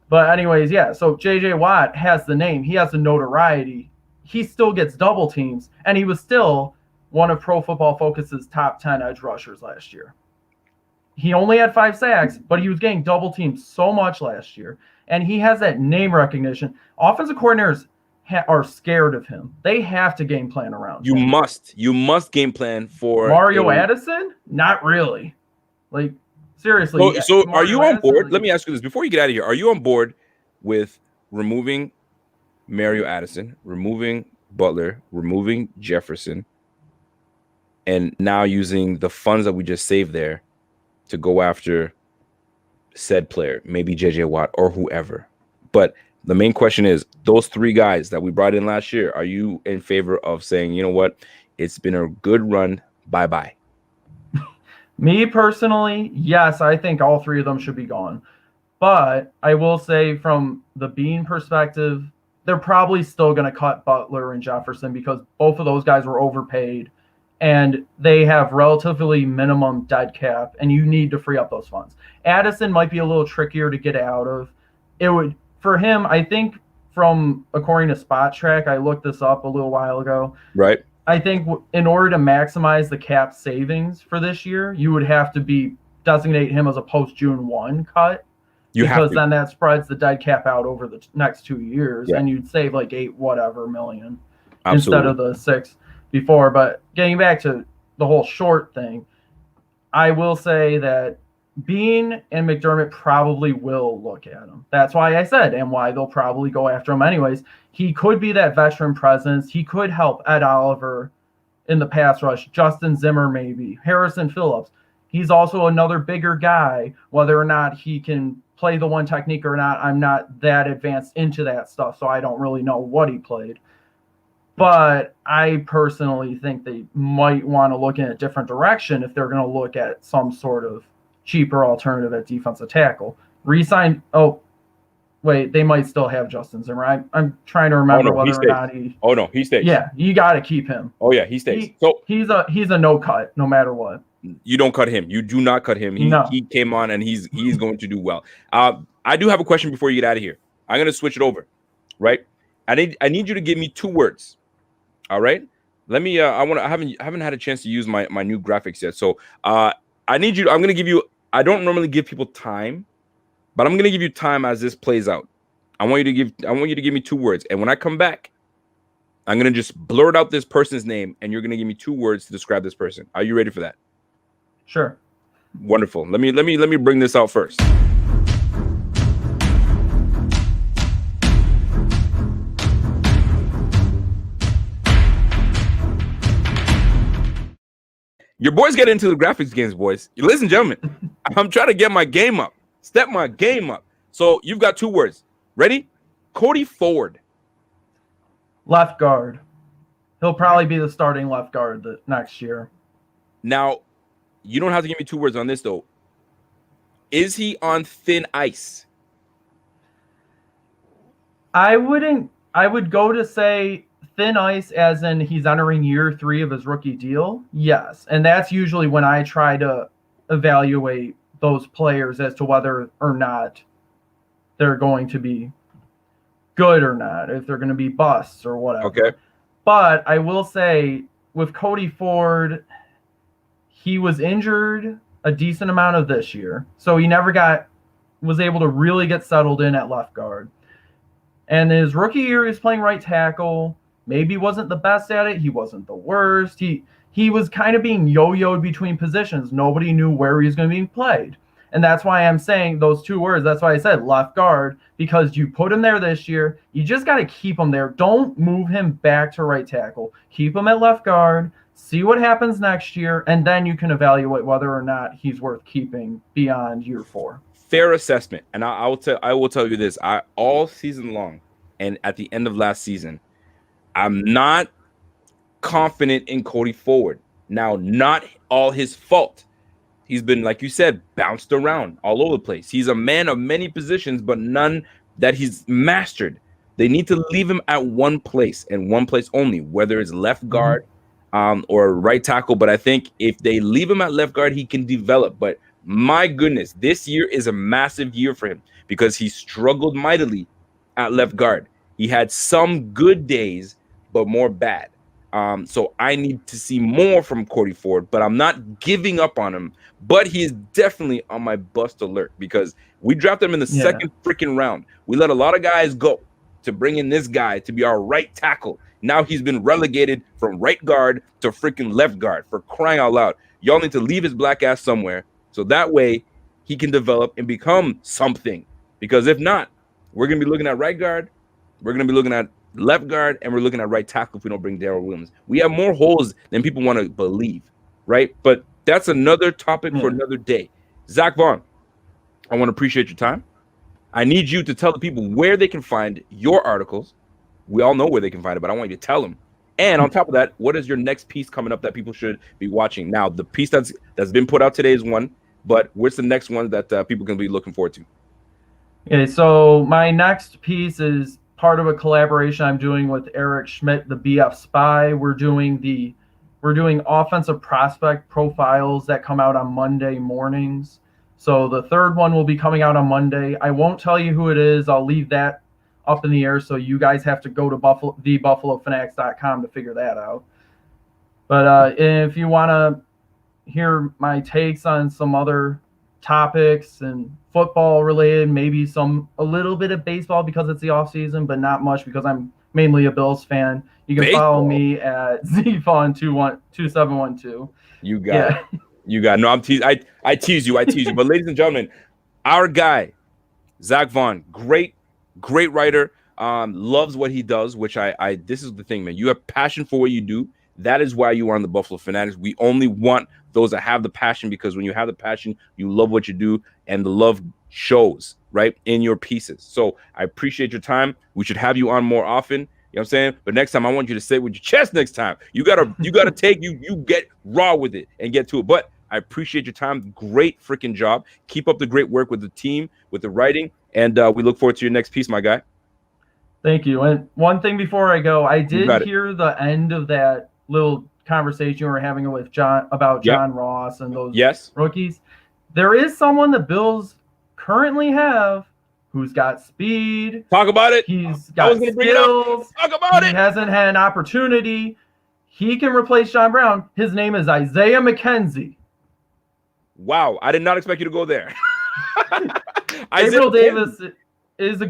But anyways, yeah, so J.J. Watt has the name. He has the notoriety. He still gets double teams, and he was still one of Pro Football Focus's top 10 edge rushers last year. He only had 5 sacks, but he was getting double teamed so much last year, and he has that name recognition. Offensive coordinators are scared of him. They have to game plan around him. You must game plan for Mario Addison? Not really. Seriously. So are you on board? Let me ask you this before you get out of here. Are you on board with removing Mario Addison, removing Butler, removing Jefferson, and now using the funds that we just saved there to go after said player, maybe J.J. Watt or whoever? But the main question is, those 3 guys that we brought in last year, are you in favor of saying, you know what, it's been a good run, bye-bye? Me personally, yes, I think all 3 of them should be gone. But I will say from the Bean perspective, they're probably still going to cut Butler and Jefferson because both of those guys were overpaid and they have relatively minimum dead cap and you need to free up those funds. Addison might be a little trickier to get out of. It would, for him, I think according to Spot Track, I looked this up a little while ago. Right. I think in order to maximize the cap savings for this year, you would have to designate him as a post-June 1 cut. Because then that spreads the dead cap out over the next 2 years, and you'd save $8 million instead of the 6 before. But getting back to the whole Short thing, I will say that Bean and McDermott probably will look at him. That's why I said, and why they'll probably go after him anyways. He could be that veteran presence. He could help Ed Oliver in the pass rush, Justin Zimmer maybe, Harrison Phillips. He's also another bigger guy. Whether or not he can play the one technique or not, I'm not that advanced into that stuff, so I don't really know what he played. But I personally think they might want to look in a different direction if they're going to look at some sort of cheaper alternative at defensive tackle. Wait, they might still have Justin Zimmer. I'm trying to Oh remember no, he whether or stays. not he. Oh no, he stays. Yeah, you got to keep him. Oh yeah, he stays. So He's a no cut no matter what. you don't cut him. You do not cut him. No. He came on and he's going to do well. I do have a question before you get out of here. I'm gonna switch it over, right? I need you to give me 2 words. All right. Let me. I haven't had a chance to use my new graphics yet. So I need you. I'm gonna give you. I don't normally give people time, but I'm gonna give you time as this plays out. I want you to give me 2 words, and when I come back, I'm gonna just blurt out this person's name, and you're gonna give me 2 words to describe this person. Are you ready for that? Sure. Wonderful. Let me bring this out first. Your boys get into the graphics games, boys. Listen, gentlemen, I'm trying to get my game up, step my game up. So you've got 2 words. Ready? Cody Ford. Left guard. He'll probably be the starting left guard next year. Now, you don't have to give me 2 words on this, though. Is he on thin ice? I would go to say thin ice as in he's entering year 3 of his rookie deal. Yes. And that's usually when I try to evaluate those players as to whether or not they're going to be good or not, if they're going to be busts or whatever. Okay. But I will say with Cody Ford, he was injured a decent amount of this year. So he never was able to really get settled in at left guard. And his rookie year, he was playing right tackle. Maybe wasn't the best at it. He wasn't the worst. He was kind of being yo-yoed between positions. Nobody knew where he was going to be played. And that's why I'm saying those 2 words. That's why I said left guard, because you put him there this year. You just got to keep him there. Don't move him back to right tackle. Keep him at left guard. See what happens next year, and then you can evaluate whether or not he's worth keeping beyond year 4. Fair assessment. And I will tell you this. All season long and at the end of last season, I'm not confident in Cody Ford. Now, not all his fault. He's been, like you said, bounced around all over the place. He's a man of many positions, but none that he's mastered. They need to leave him at one place and one place only, whether it's left guard or right tackle. But I think if they leave him at left guard, he can develop. But my goodness, this year is a massive year for him because he struggled mightily at left guard. He had some good days, but more bad. So I need to see more from Cody Ford, but I'm not giving up on him. But he is definitely on my bust alert because we drafted him in the second freaking round. We let a lot of guys go to bring in this guy to be our right tackle. Now he's been relegated from right guard to freaking left guard, for crying out loud. Y'all need to leave his black ass somewhere so that way he can develop and become something. Because if not, we're going to be looking at right guard, we're going to be looking at left guard, and we're looking at right tackle if we don't bring Darrell Williams. We have more holes than people want to believe, right? But that's another topic for another day. Zach Vaughn, I want to appreciate your time. I need you to tell the people where they can find your articles. We all know where they can find it, but I want you to tell them. And on top of that, what is your next piece coming up that people should be watching? Now, the piece that's been put out today is one, but what's the next one that people can be looking forward to? Okay, so my next piece is part of a collaboration I'm doing with Eric Schmidt, the BF Spy. We're doing offensive prospect profiles that come out on Monday mornings. So the third one will be coming out on Monday. I won't tell you who it is. I'll leave that up in the air, so you guys have to go to thebuffalofanatics.com to figure that out. But if you want to hear my takes on some other topics and football related, maybe a little bit of baseball because it's the off season, but not much because I'm mainly a Bills fan. You can follow me at zfawn2712. You got it. You got it. No, I tease you. But ladies and gentlemen, our guy, Zach Vaughn, great writer, loves what he does, which this is the thing, man. You have passion for what you do. That is why you are on the Buffalo Fanatics. We only want those that have the passion, because when you have the passion, you love what you do, and the love shows, right, in your pieces. So I appreciate your time. We should have you on more often. You know what I'm saying? But next time, I want you to say it with your chest next time. You gotta take, you get raw with it and get to it. But I appreciate your time. Great freaking job. Keep up the great work with the team, with the writing, and we look forward to your next piece, my guy. Thank you. And one thing before I go, I You did got it. hear the end of that little conversation you were having with John about Yep. John Ross and those Yes. rookies. There is someone the Bills currently have who's got speed. Talk about it. He's I got was gonna bring it up. skills. Talk about He it. hasn't had an opportunity. He can replace John Brown. His name is Isaiah McKenzie. Wow, I did not expect you to go there. Gabriel Davis is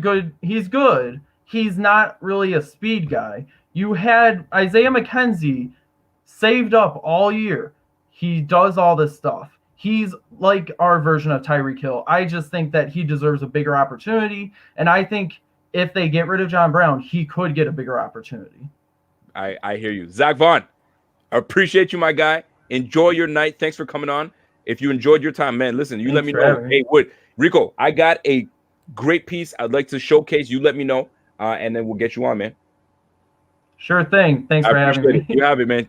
he's good. He's not really a speed guy. You had Isaiah McKenzie saved up all year. He does all this stuff. He's like our version of Tyreek Hill. I just think that he deserves a bigger opportunity. And I think if they get rid of John Brown, he could get a bigger opportunity. I hear you. Zach Vaughn, I appreciate you, my guy. Enjoy your night. Thanks for coming on. If you enjoyed your time, man, listen, you let me know. Hey, Rico, I got a great piece I'd like to showcase. You let me know, and then we'll get you on, man. Sure thing. Thanks for having me. You have it, man.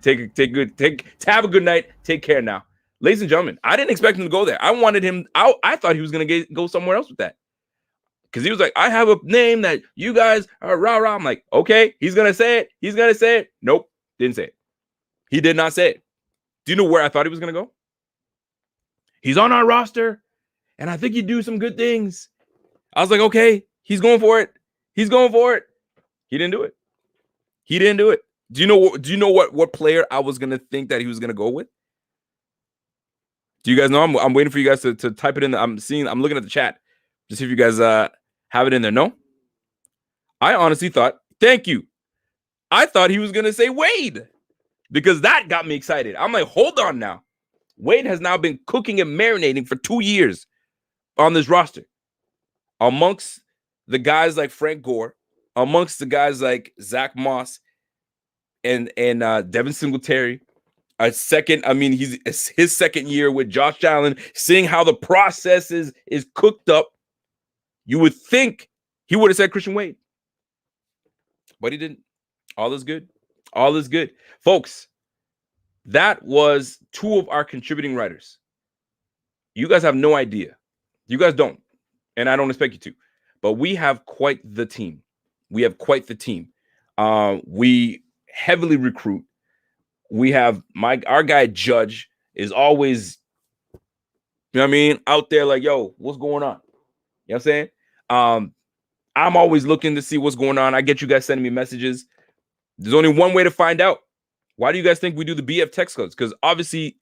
Have a good night. Take care now. Ladies and gentlemen, I didn't expect him to go there. I wanted him out. I thought he was going to go somewhere else with that. Because he was like, I have a name that you guys are rah-rah. I'm like, okay, he's going to say it. He's going to say it. Nope, didn't say it. He did not say it. Do you know where I thought he was going to go? He's on our roster, and I think he'd do some good things. I was like, okay, he's going for it. He's going for it. He didn't do it. He didn't do it. Do you know what player I was gonna think that he was gonna go with? Do you guys know? I'm waiting for you guys to type it in. I'm looking at the chat to see if you guys have it in there. No? I honestly thought, thank you. I thought he was gonna say Wade because that got me excited. I'm like, hold on now. Wade has now been cooking and marinating for 2 years on this roster. Amongst the guys like Frank Gore, amongst the guys like Zach Moss and Devin Singletary, he's his second year with Josh Allen, seeing how the process is cooked up, you would think he would have said Christian Wade. But he didn't. All is good. All is good. Folks, that was 2 of our contributing writers. You guys have no idea. You guys don't. And I don't expect you to. But we have quite the team. We heavily recruit. We have our guy Judge is always, you know what I mean, out there like, yo, what's going on? You know what I'm saying? I'm always looking to see what's going on. I get you guys sending me messages. There's only one way to find out. Why do you guys think we do the BF text codes? Because obviously,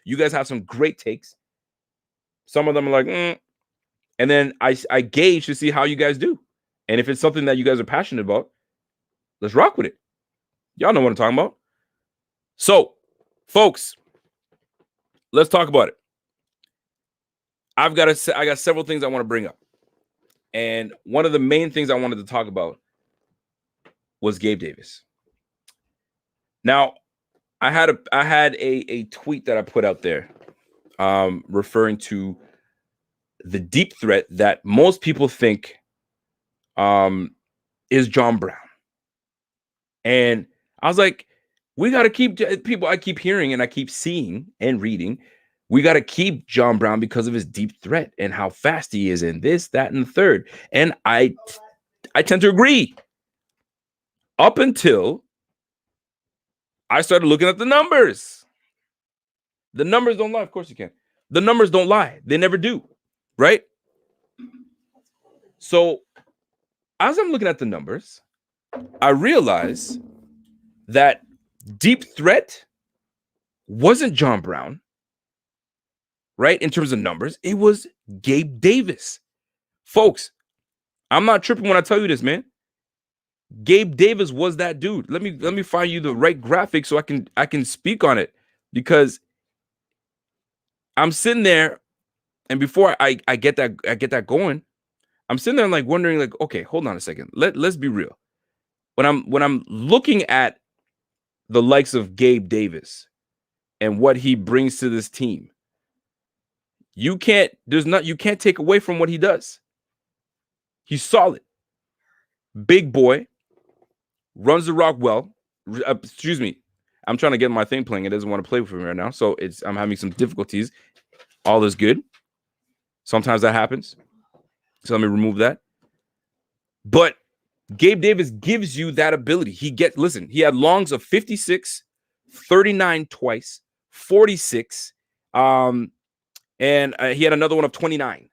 you guys have some great takes. Some of them are like, and then I gauge to see how you guys do. And if it's something that you guys are passionate about, let's rock with it. Y'all know what I'm talking about. So, folks, let's talk about it. I got several things I want to bring up. And one of the main things I wanted to talk about was Gabe Davis. Now, I had a tweet that I put out there referring to the deep threat that most people think is John Brown. And I was like, we got to keep people. I keep hearing and I keep seeing and reading. We got to keep John Brown because of his deep threat and how fast he is in this, that, and the third. And I tend to agree up until I started looking at the numbers. The numbers don't lie. Of course you can. The numbers don't lie. They never do. Right? So as I'm looking at the numbers, I realize that deep threat wasn't John Brown, right? In terms of numbers, it was Gabe Davis. Folks, I'm not tripping when I tell you this, man. Gabe Davis was that dude. Let me find you the right graphic so I can speak on it, because I'm sitting there, and before I get that going, I'm sitting there like wondering, like, okay, hold on a second. Let's be real. When I'm looking at the likes of Gabe Davis and what he brings to this team, you can't take away from what he does. He's solid. Big boy, runs the rock well. I'm trying to get my thing playing. It doesn't want to play with me right now. So I'm having some difficulties. All is good. Sometimes that happens. So let me remove that. But Gabe Davis gives you that ability. He had longs of 56, 39 twice, 46, and he had another one of 29,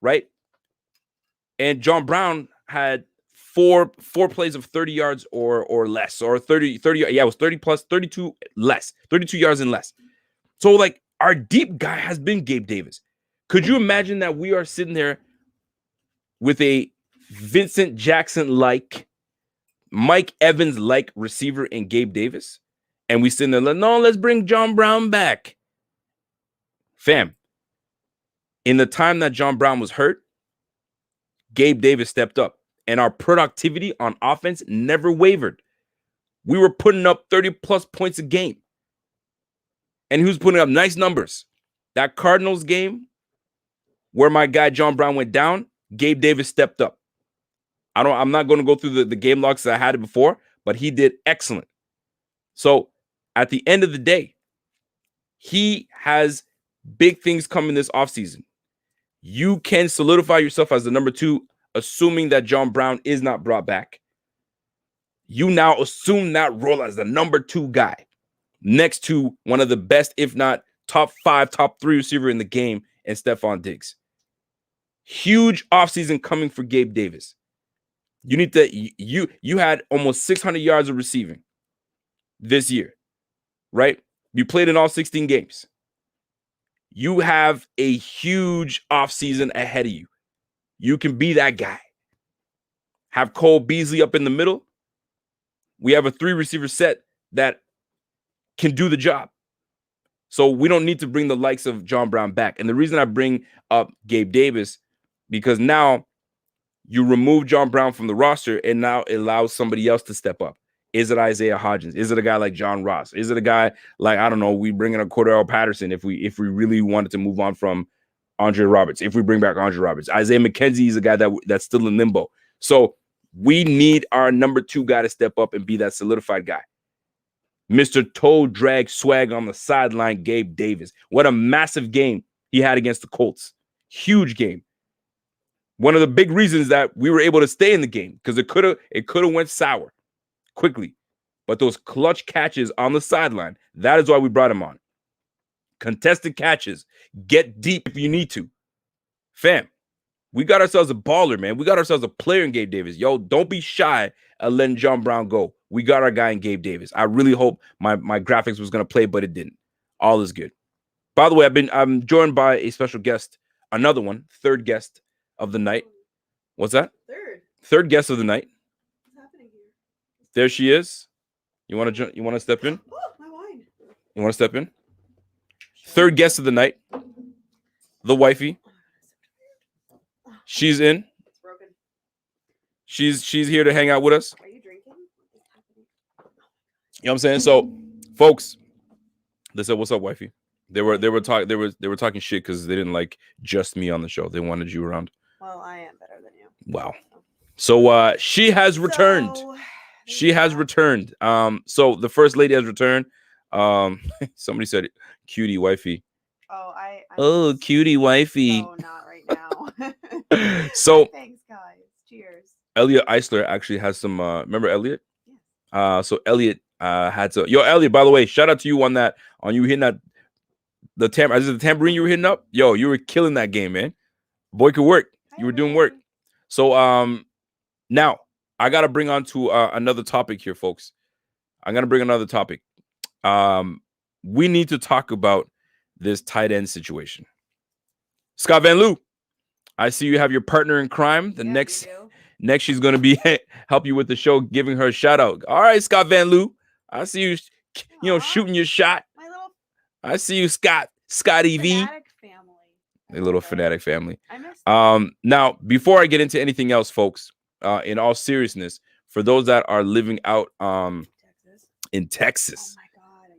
right? And John Brown had four plays of 30 yards or less, or 30. Yeah, it was 30 plus, 32 less, 32 yards and less. So, like, our deep guy has been Gabe Davis. Could you imagine that we are sitting there with a Vincent Jackson-like, Mike Evans-like receiver in Gabe Davis, and we sitting there like, no, let's bring John Brown back. Fam, in the time that John Brown was hurt, Gabe Davis stepped up, and our productivity on offense never wavered. We were putting up 30-plus points a game, and he was putting up nice numbers. That Cardinals game where my guy John Brown went down, Gabe Davis stepped up. I'm not going to go through the game logs that I had it before, but he did excellent. So at the end of the day, he has big things coming this offseason. You can solidify yourself as the number 2, assuming that John Brown is not brought back. You now assume that role as the number 2 guy next to one of the best, if not top 5, top 3 receiver in the game, and Stephon Diggs. Huge offseason coming for Gabe Davis. You need to you had almost 600 yards of receiving this year, right? You played in all 16 games. You have a huge offseason ahead of you. You can be that guy. Have Cole Beasley up in the middle. We have a 3 receiver set that can do the job. So we don't need to bring the likes of John Brown back. And the reason I bring up Gabe Davis, because now you remove John Brown from the roster, and now it allows somebody else to step up. Is it Isaiah Hodgins? Is it a guy like John Ross? Is it a guy like, I don't know, we bring in a Cordell Patterson if we really wanted to move on from Andre Roberts, if we bring back Andre Roberts. Isaiah McKenzie is a guy that's still in limbo. So we need our number 2 guy to step up and be that solidified guy. Mr. Toe Drag Swag on the sideline, Gabe Davis. What a massive game he had against the Colts. Huge game. One of the big reasons that we were able to stay in the game, because it could have went sour quickly. But those clutch catches on the sideline, that is why we brought him on. Contested catches. Get deep if you need to. Fam, we got ourselves a baller, man. We got ourselves a player in Gabe Davis. Yo, don't be shy at letting John Brown go. We got our guy in Gabe Davis. I really hope my graphics was going to play, but it didn't. All is good. By the way, I'm joined by a special guest, another one, 3rd guest of the night. What's that? Third guest of the night. What's happening here? There she is. You want to step in? Oh, my wine. You want to step in? 3rd guest of the night. The wifey. She's in. It's broken. She's here to hang out with us. Are you drinking? What's happening? You know what I'm saying? So, folks, they said, "What's up, wifey?" They were talking shit because they didn't like just me on the show. They wanted you around. Well, I am better than you. Wow. So she has returned. So, She has returned. So the first lady has returned. Somebody said cutie wifey. Oh, Oh, cutie wifey. No, not right now. So Thanks, guys. Cheers. Elliot Eisler actually has some remember Elliot? Yes. So Elliot had to Elliot, by the way, shout out to you on you hitting that the tambourine you were hitting up. Yo, you were killing that game, man. Boy could work. You were doing work. So now I gotta bring on to another topic here, folks. I'm gonna bring another topic. We need to talk about this tight end situation. Scott Van Loo, I see you have your partner in crime. The next she's gonna be help you with the show, giving her a shout out. All right, Scott Van Loo, I see you, shooting your shot. My little I see you, Scotty V. fanatic family. A little fanatic family. I miss Now, before I get into anything else, folks, in all seriousness, for those that are living out Texas. in Oh Texas, my God,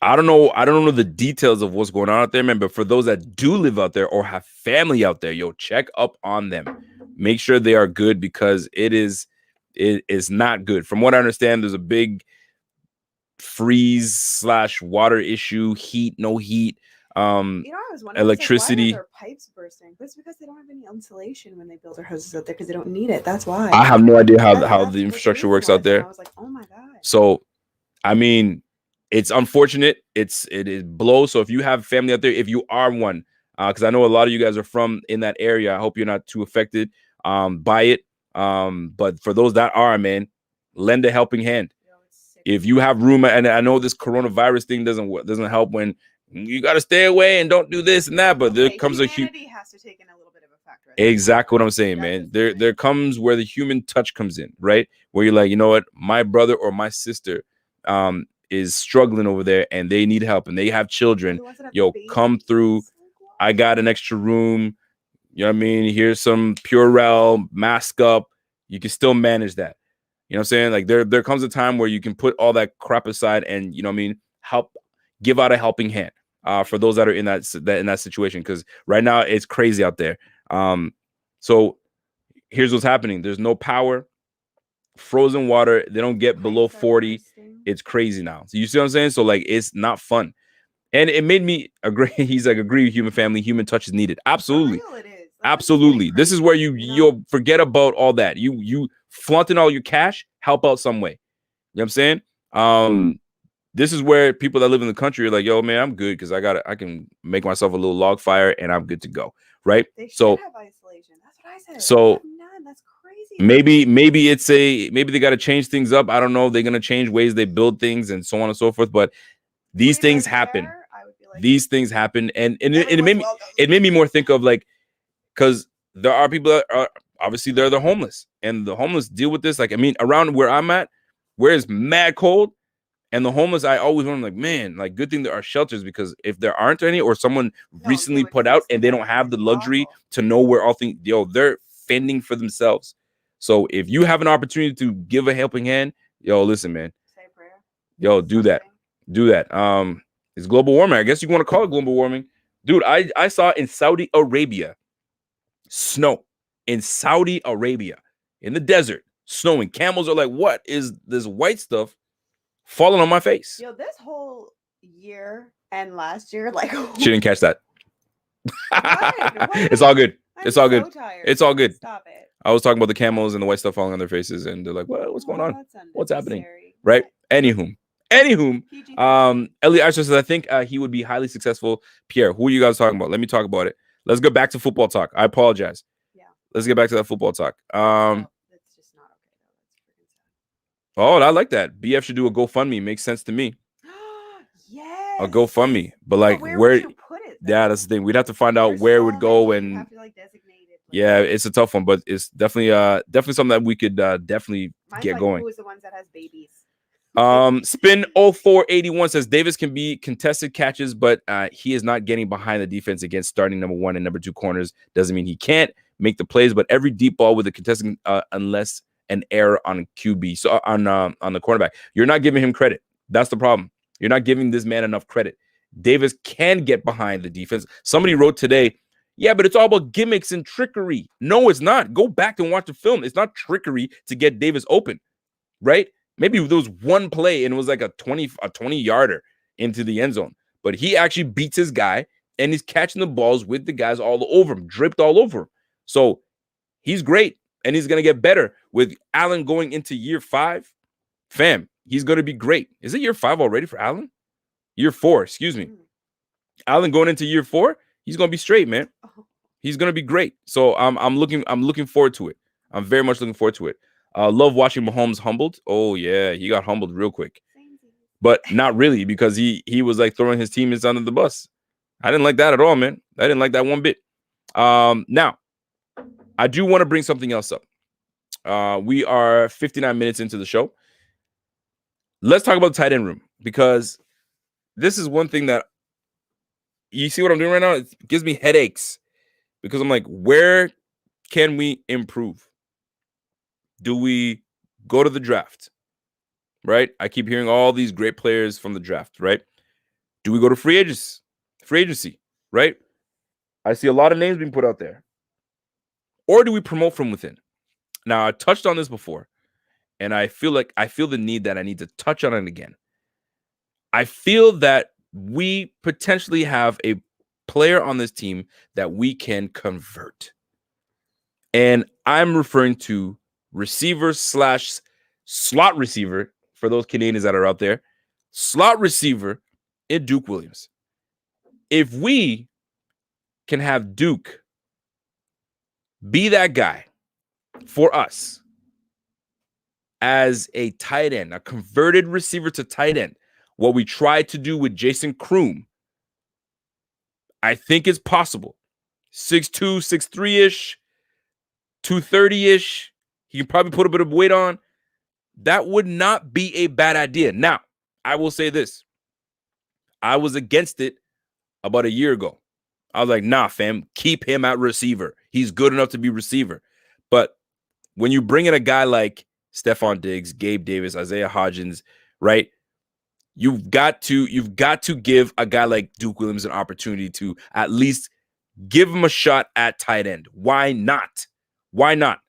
I know. I don't know the details of what's going on out there, man. But for those that do live out there or have family out there, check up on them. Make sure they are good, because it is not good. From what I understand, there's a big freeze/water issue, heat, no heat, I was wondering, electricity. why are their pipes bursting? But it's because they don't have any insulation when they build their houses out there because they don't need it. That's why. I have no idea how That's the what infrastructure reason works out was, and there. I was like, oh my god. So, I mean, it's unfortunate. It is blows. So if you have family out there, if you are one, because I know a lot of you guys are from in that area, I hope you're not too affected by it. But for those that are, man, lend a helping hand. If you have room, and I know this coronavirus thing doesn't help when you got to stay away and don't do this and that, but there comes a humanity has to take in a little bit of a factor. exactly what I'm saying, man. There comes where the human touch comes in, right? Where you're like, you know what, my brother or my sister is struggling over there and they need help and they have children. Yo, come through. I got an extra room. You know what I mean? Here's some Purell, mask up. You can still manage that. You know what I'm saying? Like there comes a time where you can put all that crap aside and, you know what I mean, help, give out a helping hand for those that are in that situation. Because right now it's crazy out there. So here's what's happening. There's no power, frozen water. They don't get below 40. It's crazy now. So you see what I'm saying? So like, it's not fun. And it made me agree. He's like, agree with human family. Human touch is needed. Absolutely. Absolutely. This is where you'll forget about all that. You flaunting all your cash, help out some way. You know what I'm saying? This is where people that live in the country are like, yo, man, I'm good because I can make myself a little log fire and I'm good to go. Right. They so have isolation. That's what I said. So none. That's crazy. Maybe they got to change things up. I don't know. They're gonna change ways they build things and so on and so forth. But these things happen. These things happen, and it made me more think of like, because there are people that are obviously they're the homeless, and the homeless deal with this. Like, I mean, around where I'm at, where it's mad cold, and the homeless, I always wonder, like, man, like, good thing there are shelters, because if there aren't any, or someone recently put out and they don't have the luxury to know where all things, yo, they're fending for themselves. So if you have an opportunity to give a helping hand, yo, listen, man, say a prayer. Yo, do that. It's global warming. I guess you want to call it global warming. Dude, I saw in Saudi Arabia snow in Saudi Arabia in the desert, snowing. Camels are like, what is this white stuff falling on my face? Yo, this whole year and last year, like, She didn't catch that. What? It's all good. It's all good. So tired. It's all good. Stop it. I was talking about the camels and the white stuff falling on their faces, and they're like, what's going on? That's What's happening? unnecessary. Right? Anywhom, Elliot Asher says, I think he would be highly successful. Pierre, who are you guys talking about? Let me talk about it. Let's go back to football talk. I apologize. Yeah. Let's get back to that football talk. That's just not okay. That's Oh, I like that. BF should do a GoFundMe. Makes sense to me. Yes. A GoFundMe. But like, where where would you put it, yeah, that's the thing. We'd have to find out where it would go, and you have to, like, designate it, yeah, it's a tough one, but it's definitely something that we could definitely get going. Who is the ones that has babies? Spin 0481 says Davis can be contested catches, but he is not getting behind the defense against starting number 1 and number 2 corners. Doesn't mean he can't make the plays, but every deep ball with a contesting, unless an error on QB, so on the cornerback, you're not giving him credit. That's the problem. You're not giving this man enough credit. Davis can get behind the defense. Somebody wrote today, yeah, but it's all about gimmicks and trickery. No, it's not. Go back and watch the film. It's not trickery to get Davis open, right? Maybe there was one play and it was like a 20 yarder into the end zone, but he actually beats his guy and he's catching the balls with the guys all over him, draped all over him. So he's great, and he's going to get better with Allen going into year 5. Fam, he's going to be great. Is it year 5 already for Allen? Year 4, excuse me. Allen going into year 4, he's going to be straight, man. He's going to be great. So I'm looking forward to it. I'm very much looking forward to it. Love watching Mahomes humbled. Oh yeah, he got humbled real quick, but not really, because he was like throwing his teammates under the bus. I didn't like that at all, man. I didn't like that one bit. Now, I do want to bring something else up. We are 59 minutes into the show. Let's talk about the tight end room, because this is one thing that, you see what I'm doing right now? It gives me headaches, because I'm like, where can we improve? Do we go to the draft? Right? I keep hearing all these great players from the draft, right? Do we go to free agency, right? I see a lot of names being put out there. Or do we promote from within? Now, I touched on this before, and I feel the need that I need to touch on it again. I feel that we potentially have a player on this team that we can convert. And I'm referring to receiver / slot receiver for those Canadians that are out there. Slot receiver in Duke Williams. If we can have Duke be that guy for us as a tight end, a converted receiver to tight end, what we tried to do with Jason Kroom, I think it's possible. 6'2", 6'3-ish, 230-ish. He can probably put a bit of weight on. That would not be a bad idea. Now, I will say this. I was against it about a year ago. I was like, nah, fam, keep him at receiver. He's good enough to be receiver. But when you bring in a guy like Stephon Diggs, Gabe Davis, Isaiah Hodgins, right? You've got to give a guy like Duke Williams an opportunity to at least give him a shot at tight end. Why not? Why not?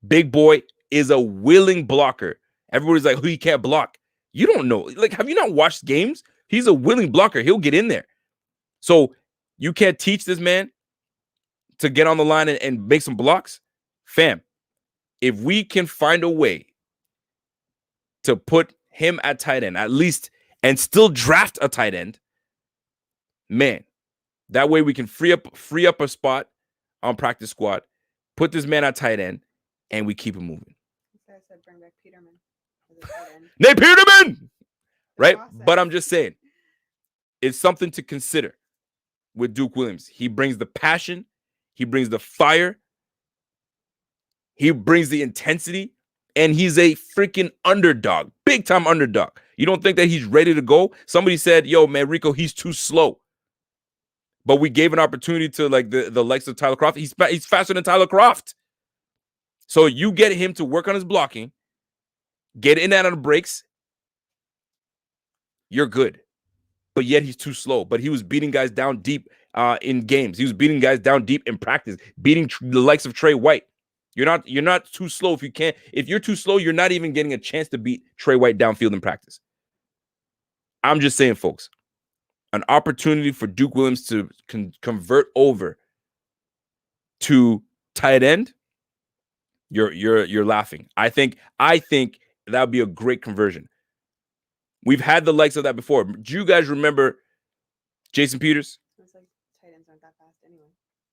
Big boy is a willing blocker. Everybody's like, who he can't block. You don't know. Like, have you not watched games? He's a willing blocker. He'll get in there. So you can't teach this man to get on the line and make some blocks? Fam, if we can find a way to put him at tight end, at least, and still draft a tight end, man, that way we can free up a spot on practice squad, put this man at tight end, and we keep him moving. I said bring back Peterman as a tight end. Nate Peterman! Right? Process. But I'm just saying, it's something to consider with Duke Williams. He brings the passion. He brings the fire. He brings the intensity. And he's a freaking underdog, big-time underdog. You don't think that he's ready to go? Somebody said, yo, man, Rico, he's too slow. But we gave an opportunity to like the likes of Tyler Croft. He's faster than Tyler Croft. So you get him to work on his blocking, get in and out of breaks, you're good. But yet he's too slow. But he was beating guys down deep in games. He was beating guys down deep in practice, beating the likes of Trey White. You're not too slow if you can't. If you're too slow, you're not even getting a chance to beat Trey White downfield in practice. I'm just saying, folks, an opportunity for Duke Williams to convert over to tight end. You're laughing. I think that would be a great conversion. We've had the likes of that before. Do you guys remember Jason Peters? It's like tight ends aren't that fast anyway.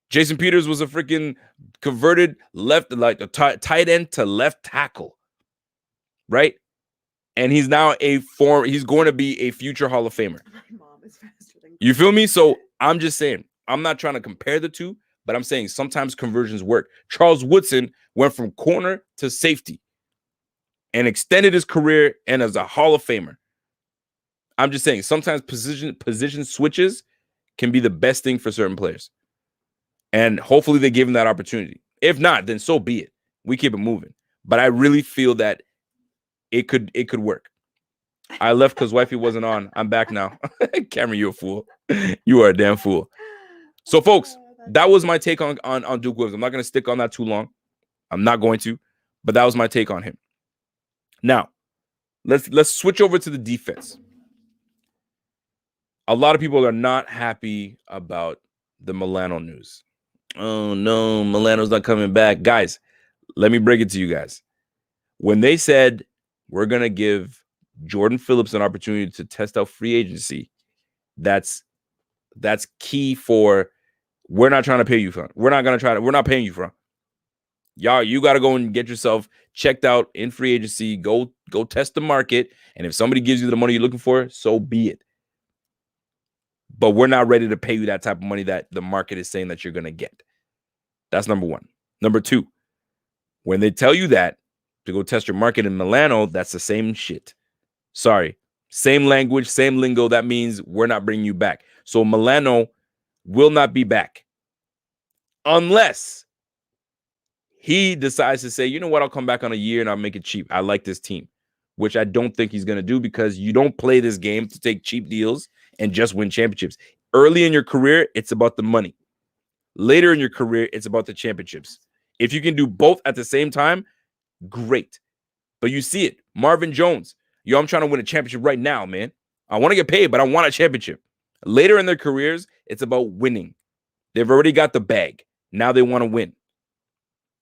Jason Peters was a freaking converted left, like a tight end to left tackle, right? And he's now he's going to be a future Hall of Famer. My mom is faster than You feel me? So I'm just saying, I'm not trying to compare the two, but I'm saying sometimes conversions work. Charles Woodson went from corner to safety and extended his career and as a Hall of Famer. I'm just saying sometimes position switches can be the best thing for certain players. And hopefully they give him that opportunity. If not, then so be it. We keep it moving. But I really feel that it could work. I left because wifey wasn't on. I'm back now. Cameron, you're a fool. You are a damn fool. So, folks, that was my take on Duke Williams. I'm not going to stick on that too long. I'm not going to. But that was my take on him. Now, let's switch over to the defense. A lot of people are not happy about the Milano news. Oh, no, Milano's not coming back. Guys, let me break it to you guys. When they said we're going to give Jordan Phillips an opportunity to test out free agency, that's key for we're not trying to pay you for. We're not paying you for. Y'all, you got to go and get yourself checked out in free agency. Go test the market. And if somebody gives you the money you're looking for, so be it. But we're not ready to pay you that type of money that the market is saying that you're going to get. That's number one. Number two, when they tell you that to go test your market in Milano, that's the same shit. Sorry. Same language, same lingo. That means we're not bringing you back. So Milano will not be back unless he decides to say, you know what, I'll come back on a year and I'll make it cheap. I like this team, which I don't think he's going to do because you don't play this game to take cheap deals and just win championships. Early in your career, it's about the money. Later in your career, it's about the championships. If you can do both at the same time, great. But you see it. Marvin Jones. Yo, I'm trying to win a championship right now, man. I want to get paid, but I want a championship. Later in their careers, it's about winning. They've already got the bag. Now they want to win.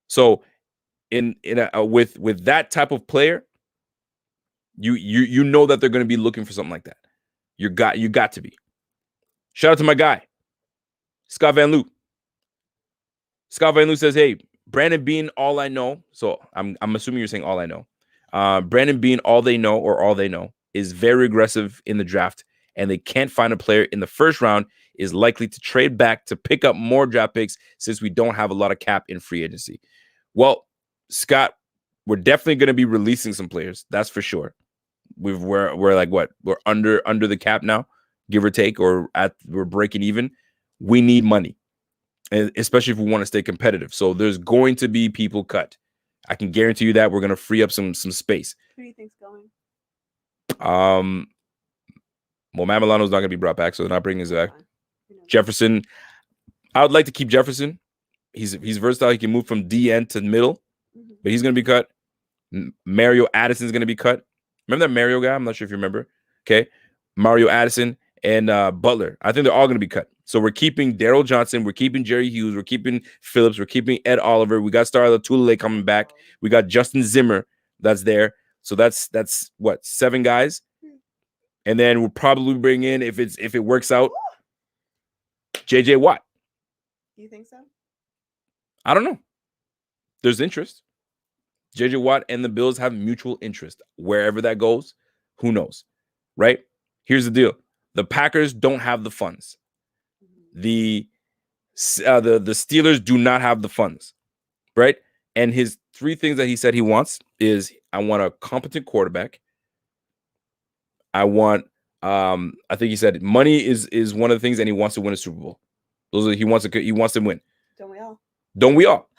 So with that type of player, you know that they're going to be looking for something like that. You got to be. Shout out to my guy, Scott Van Loo. Scott Van Loo says, "Hey, Brandon Bean, all I know." So I'm assuming you're saying all I know. Brandon Bean, all they know is very aggressive in the draft, and they can't find a player in the first round is likely to trade back to pick up more draft picks since we don't have a lot of cap in free agency. Well, Scott, we're definitely going to be releasing some players. That's for sure. We're like what? We're under the cap now, give or take, or we're breaking even. We need money, especially if we want to stay competitive. So there's going to be people cut. I can guarantee you that we're going to free up some space. Who do you think's going? Well, Matt Milano's not going to be brought back, so they're not bringing his back. Fine. Who knows? Jefferson, I would like to keep Jefferson. He's versatile. He can move from DN to middle, Mhm. but he's going to be cut. Mario Addison's going to be cut. Remember that Mario guy? I'm not sure if you remember. Okay. Mario Addison and Butler. I think they're all going to be cut. So we're keeping Daryl Johnson. We're keeping Jerry Hughes. We're keeping Phillips. We're keeping Ed Oliver. We got Starla Tulele coming back. We got Justin Zimmer that's there. So that's what, 7 guys? And then we'll probably bring in, if it works out, JJ Watt. Do you think so? I don't know. There's interest. JJ Watt and the Bills have mutual interest. Wherever that goes, who knows, right? Here's the deal. The Packers don't have the funds. The Steelers do not have the funds, right? And his 3 things that he said he wants is, I want a competent quarterback. I want, I think he said money is one of the things, and he wants to win a Super Bowl. He wants to win. Don't we all? Don't we all?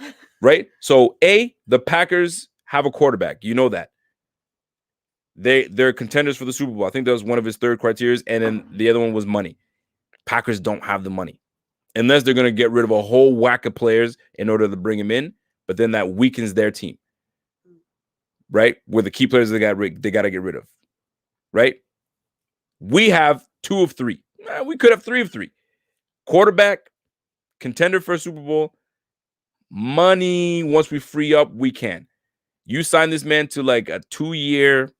Right? So the Packers have a quarterback. You know that. They're contenders for the Super Bowl. I think that was one of his 3rd criteria, and then the other one was money. Packers don't have the money. Unless they're going to get rid of a whole whack of players in order to bring him in, but then that weakens their team. Right? Where the key players they got to get rid of. Right? We have 2 of 3. We could have 3 of 3. Quarterback, contender for a Super Bowl, money. Once we free up, we can. You sign this man to like a 2-year,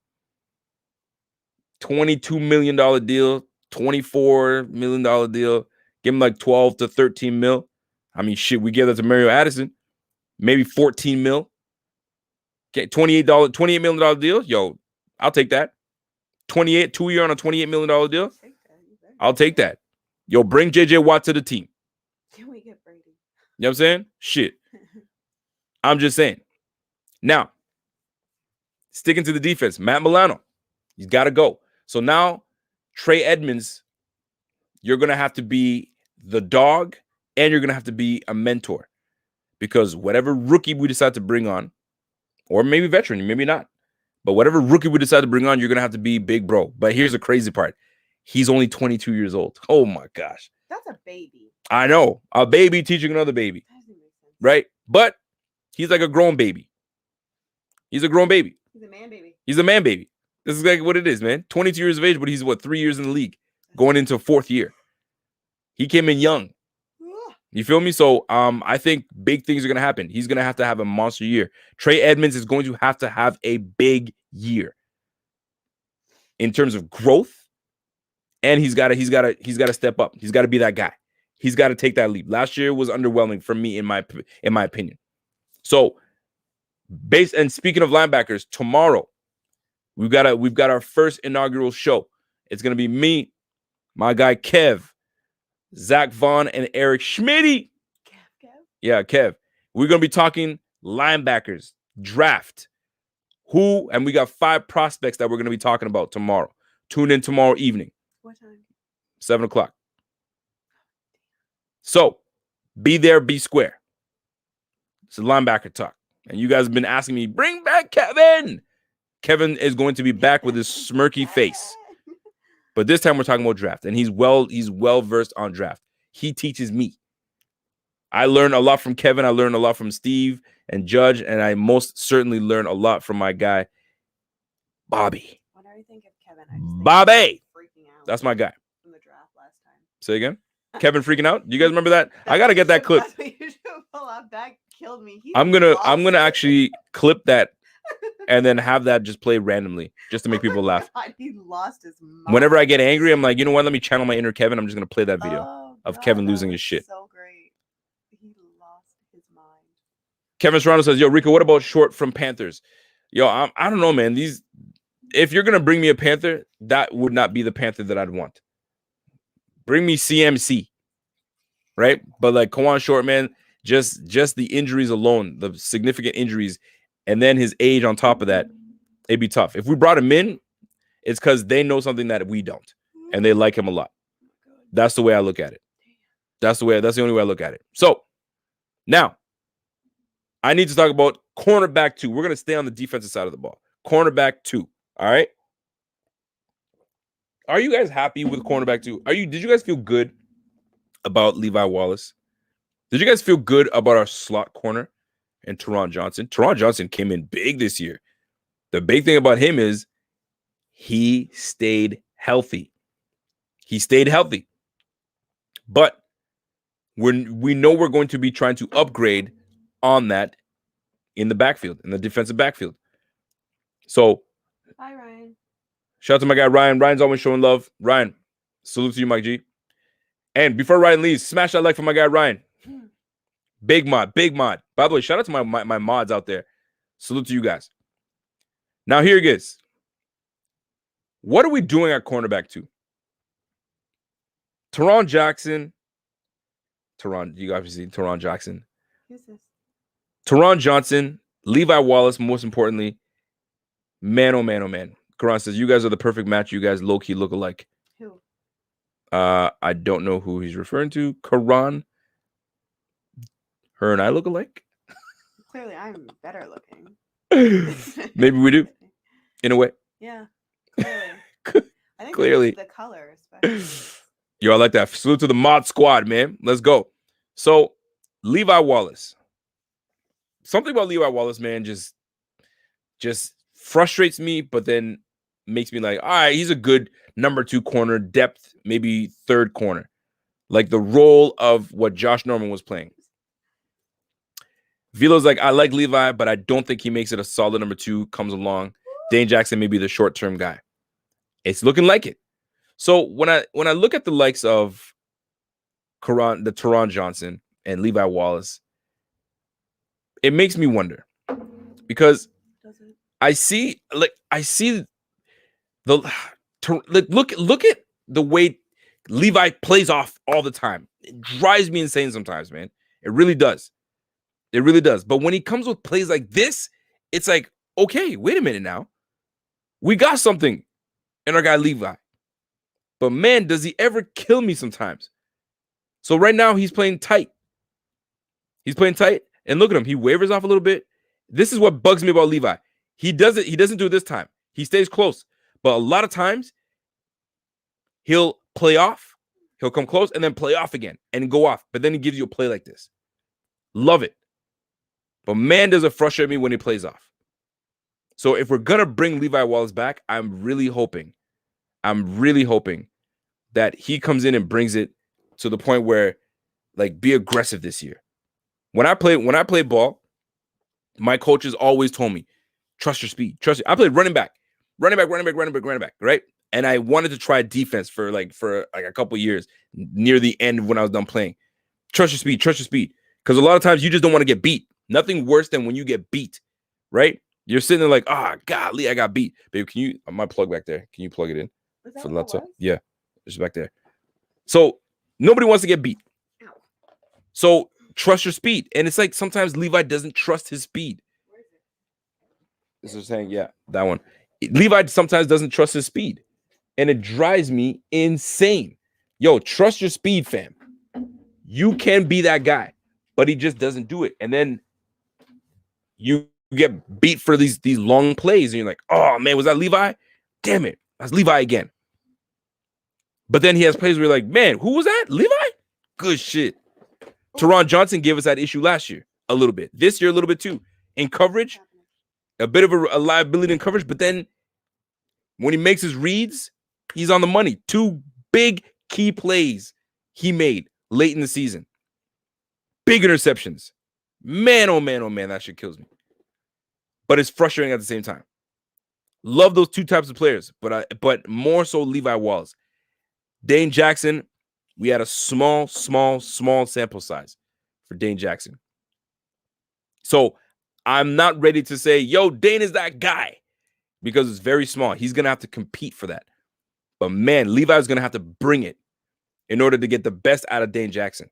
$22 million deal, $24 million deal. Give him like 12 to 13 mil. I mean, shit, we give that to Mario Addison. Maybe 14 mil. Okay, $28 million deal. Yo, I'll take that. 2-year on a $28 million deal. I'll take that. Yo, bring JJ Watt to the team. Can we get Brady? You know what I'm saying? Shit. I'm just saying. Now, sticking to the defense, Matt Milano, he's got to go. So now, Trey Edmonds, you're going to have to be the dog, and you're going to have to be a mentor, because whatever rookie we decide to bring on, or maybe veteran, maybe not, but whatever rookie we decide to bring on, you're going to have to be big bro. But here's the crazy part. He's only 22 years old. Oh, my gosh. That's a baby. I know. A baby teaching another baby, That doesn't make sense. right? But he's like a grown baby. He's a grown baby. He's a man baby. He's a man baby. This is like what it is, man. 22 years of age, but he's 3 years in the league, going into 4th year. He came in young. You feel me? So I think big things are going to happen. He's going to have a monster year. Trey Edmonds is going to have a big year in terms of growth, and he's got to step up. He's got to be that guy. He's got to take that leap. Last year was underwhelming for me in my opinion. So, and speaking of linebackers, tomorrow we've got our first inaugural show. It's going to be me, my guy Kev, Zach Vaughn, and Eric Schmitty. Kev. Yeah, Kev. We're going to be talking linebackers, draft, and we got 5 prospects that we're going to be talking about tomorrow. Tune in tomorrow evening, What time? 7 o'clock. So, be there, be square. It's a linebacker talk. And you guys have been asking me, bring back Kevin. Kevin is going to be back with his smirky face. But this time we're talking about draft, and he's well versed on draft. He teaches me. I learn a lot from Kevin. I learn a lot from Steve and Judge, and I most certainly learn a lot from my guy, Bobby. Whenever I think of Kevin, I just think Bobby. of freaking That's my guy. From the draft last time. Say again. Kevin freaking out. Do you guys remember that? I gotta get that clip. That's what you should pull up. That killed me. He I'm gonna lost it. actually clip that and then have that just play randomly just to make people laugh. God, he lost his mind. Whenever I get angry, I'm like, you know what? Let me channel my inner Kevin. I'm just gonna play that video Oh, of God, Kevin that losing his was shit. So great. He lost his mind. Kevin Serrano says, "Yo, Rico, what about Short from Panthers?" Yo, I don't know, man. If you're gonna bring me a Panther, that would not be the Panther that I'd want. Bring me CMC, right? But like Kawan Short, man, just the injuries alone, the significant injuries, and then his age on top of that, it'd be tough. If we brought him in, it's because they know something that we don't, and they like him a lot. That's the way I look at it. That's the only way I look at it. So now I need to talk about cornerback 2. We're gonna stay on the defensive side of the ball. Cornerback 2. All right. Are you guys happy with cornerback 2? Did you guys feel good about Levi Wallace? Did you guys feel good about our slot corner and Teron Johnson? Teron Johnson came in big this year. The big thing about him is he stayed healthy. He stayed healthy. But we know we're going to be trying to upgrade on that in the backfield, in the defensive backfield. So, Bye, Ryan. shout out to my guy Ryan. Ryan's always showing love. Ryan, salute to you, Mike G. And before Ryan leaves, smash that like for my guy Ryan. Big mod. By the way, shout out to my mods out there. Salute to you guys. Now here it is. What are we doing at cornerback 2? Teron Jackson. You obviously see Teron Jackson. Who's this? Teron Johnson, Levi Wallace, most importantly. Man, oh man, oh man. Karan says, you guys are the perfect match. You guys low-key look alike. Who? I don't know who he's referring to. Karan. Her and I look alike? Clearly, I'm better looking. Maybe we do, in a way. Yeah, clearly. I think Clearly. it's the color, especially. Yo, I like that. Salute to the mod squad, man. Let's go. So, Levi Wallace. Something about Levi Wallace, man, just frustrates me, but then makes me like, all right, he's a good number 2 corner, depth, maybe 3rd corner. Like the role of what Josh Norman was playing. Velo's like, I like Levi, but I don't think he makes it a solid number 2, comes along. Dane Jackson may be the short-term guy. It's looking like it. So when I look at the likes of Teron Johnson and Levi Wallace, it makes me wonder because I see the look at the way Levi plays off all the time. It drives me insane sometimes, man. It really does. It really does. But when he comes with plays like this, it's like, okay, wait a minute now. We got something in our guy Levi. But man, does he ever kill me sometimes. So right now he's playing tight. He's playing tight. And look at him. He wavers off a little bit. This is what bugs me about Levi. He doesn't do it this time. He stays close. But a lot of times he'll play off. He'll come close and then play off again and go off. But then he gives you a play like this. Love it. But man, does it frustrate me when he plays off. So if we're going to bring Levi Wallace back, I'm really hoping that he comes in and brings it to the point where, like, be aggressive this year. When I play ball, my coaches always told me, trust your speed. I played running back, right? And I wanted to try defense for a couple years near the end when I was done playing. Trust your speed. Because a lot of times you just don't want to get beat. Nothing worse than when you get beat, right? You're sitting there like, golly, I got beat. Babe, can you, my plug back there, can you plug it in for the laptop? Yeah, it's back there. So nobody wants to get beat. Ow. So trust your speed. And it's like sometimes Levi doesn't trust his speed. Where is it? This is saying, yeah, that one. Levi sometimes doesn't trust his speed. And it drives me insane. Yo, trust your speed, fam. You can be that guy, but he just doesn't do it. And then you get beat for these long plays, and you're like, oh man, was that Levi? Damn it, that's Levi again. But then he has plays where you're like, man, who was that? Levi? Good shit. Teron Johnson gave us that issue last year a little bit. This year, a little bit too. In coverage, a bit of a liability in coverage, but then when he makes his reads, He's on the money. 2 big key plays he made late in the season. Big interceptions. Man, oh man, oh man, that shit kills me. But it's frustrating at the same time. Love those 2 types of players, but more so Levi Wallace. Dane Jackson, we had a small sample size for Dane Jackson. So I'm not ready to say, yo, Dane is that guy, because it's very small. He's going to have to compete for that. But man, Levi's going to have to bring it in order to get the best out of Dane Jackson.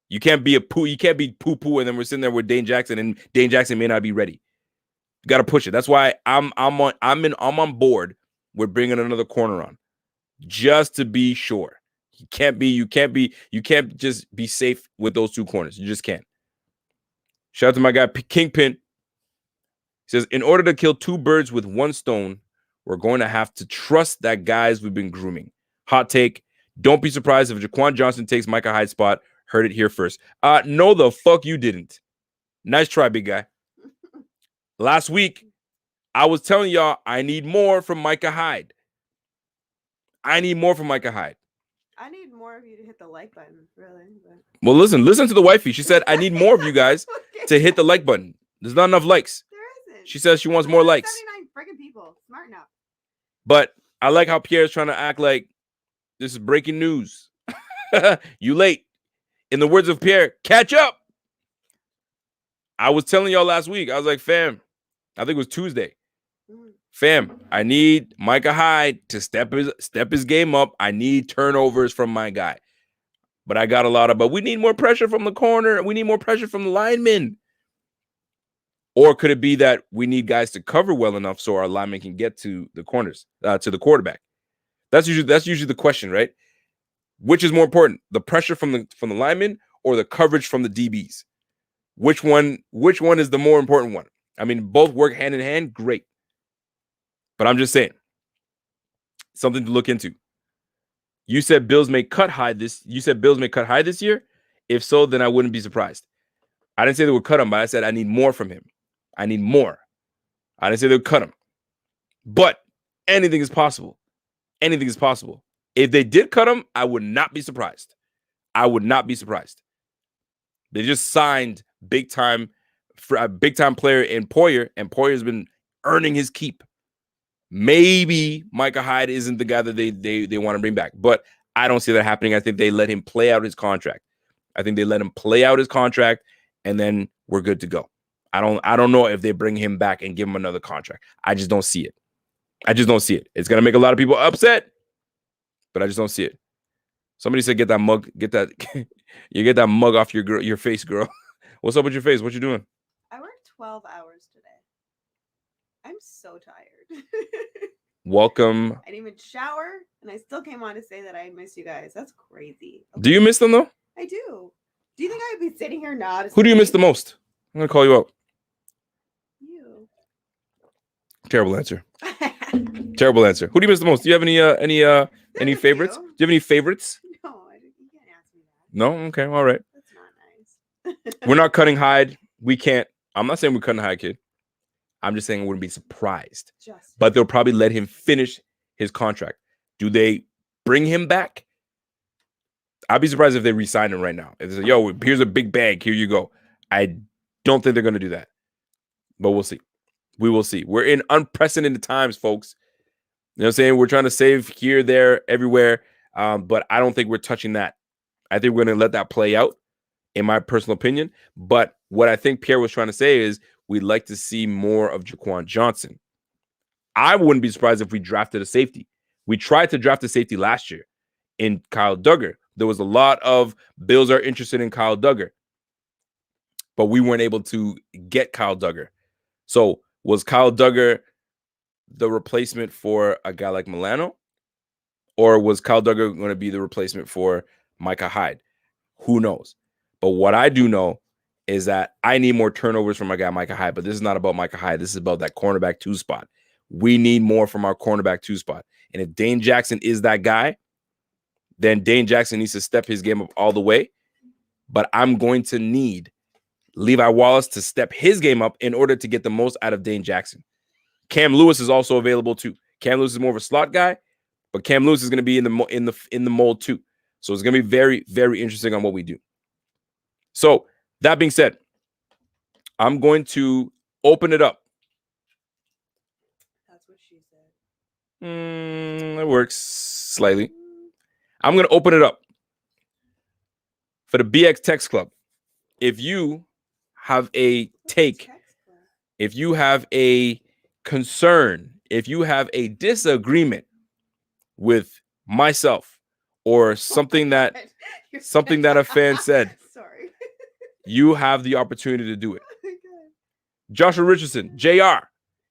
You can't be poo-poo, and then we're sitting there with Dane Jackson, and Dane Jackson may not be ready. You got to push it. That's why I'm on board with bringing another corner on, just to be sure. You can't just be safe with those 2 corners. You just can't. Shout out to my guy Kingpin. He says, in order to kill 2 birds with 1 stone, we're going to have to trust that guys we've been grooming. Hot take. Don't be surprised if Jaquan Johnson takes Micah Hyde's spot. Heard it here first. No, the fuck you didn't. Nice try, big guy. Last week, I was telling y'all I need more from Micah Hyde. I need more from Micah Hyde. I need more of you to hit the like button, really. But... Well, listen to the wifey. She said, I need more of you guys Okay. to hit the like button. There's not enough likes. There isn't. She says she wants more likes. 79 freaking people. Smart enough. But I like how Pierre's trying to act like this is breaking news. You late. In the words of Pierre, catch up. I was telling y'all last week, I was like, fam, I think it was Tuesday. Fam, I need Micah Hyde to step his game up. I need turnovers from my guy. But we need more pressure from the corner. We need more pressure from the linemen. Or could it be that we need guys to cover well enough so our linemen can get to the corners, to the quarterback? That's usually the question, right? Which is more important, the pressure from the linemen or the coverage from the DBs? Which one is the more important one? I mean, both work hand in hand, great. But I'm just saying, something to look into. You said Bills may cut Hyde this year. If so, then I wouldn't be surprised. I didn't say they would cut him, but I said I need more from him. I need more. I didn't say they would cut him. But anything is possible. Anything is possible. If they did cut him, I would not be surprised. I would not be surprised. They just signed big time player in Poyer, and Poyer's been earning his keep. Maybe Micah Hyde isn't the guy that they want to bring back, but I don't see that happening. I think they let him play out his contract. And then we're good to go. I don't know if they bring him back and give him another contract. I just don't see it. It's gonna make a lot of people upset, but I just don't see it. Somebody said, "Get that mug. You get that mug off your face, girl." What's up with your face? What you doing? I worked 12 hours today. I'm so tired. Welcome. I didn't even shower, and I still came on to say that I miss you guys. That's crazy. Okay. Do you miss them though? I do. Do you think I would be sitting here not? Who do you miss the most? I'm gonna call you out. You. Terrible answer. Terrible answer. Who do you miss the most? Do you have any favorites? Do you have any favorites? No, you can't ask me that. No? Okay, all right. That's not nice. We're not cutting Hyde. We can't. I'm not saying we're cutting Hyde, kid. I'm just saying I wouldn't be surprised. But they'll probably let him finish his contract. Do they bring him back? I'd be surprised if they re-sign him right now. If they say, yo, here's a big bag. Here you go. I don't think they're going to do that. But we'll see. We will see. We're in unprecedented times, folks. You know what I'm saying? We're trying to save here, there, everywhere. But I don't think we're touching that. I think we're going to let that play out, in my personal opinion. But what I think Pierre was trying to say is we'd like to see more of Jaquan Johnson. I wouldn't be surprised if we drafted a safety. We tried to draft a safety last year in Kyle Duggar. There was a lot of Bills are interested in Kyle Duggar, but we weren't able to get Kyle Duggar. So was Kyle Duggar the replacement for a guy like Milano, or was Kyle Duggar going to be the replacement for Micah Hyde? Who knows? But what I do know is that I need more turnovers from my guy Micah Hyde, but this is not about Micah Hyde. This is about that cornerback 2 spot. We need more from our cornerback 2 spot. And if Dane Jackson is that guy, then Dane Jackson needs to step his game up all the way. But I'm going to need Levi Wallace to step his game up in order to get the most out of Dane Jackson. Cam Lewis is also available too. Cam Lewis is more of a slot guy. but Cam Lewis is going to be in the mold too. So it's going to be very, very interesting on what we do. So that being said, I'm going to open it up. That's what she said. It works slightly. I'm going to open it up for the BX Text Club. If you have a take, if you have a concern, if you have a disagreement with myself or something that a fan said, Sorry. you have the opportunity to do it. Joshua Richardson, JR,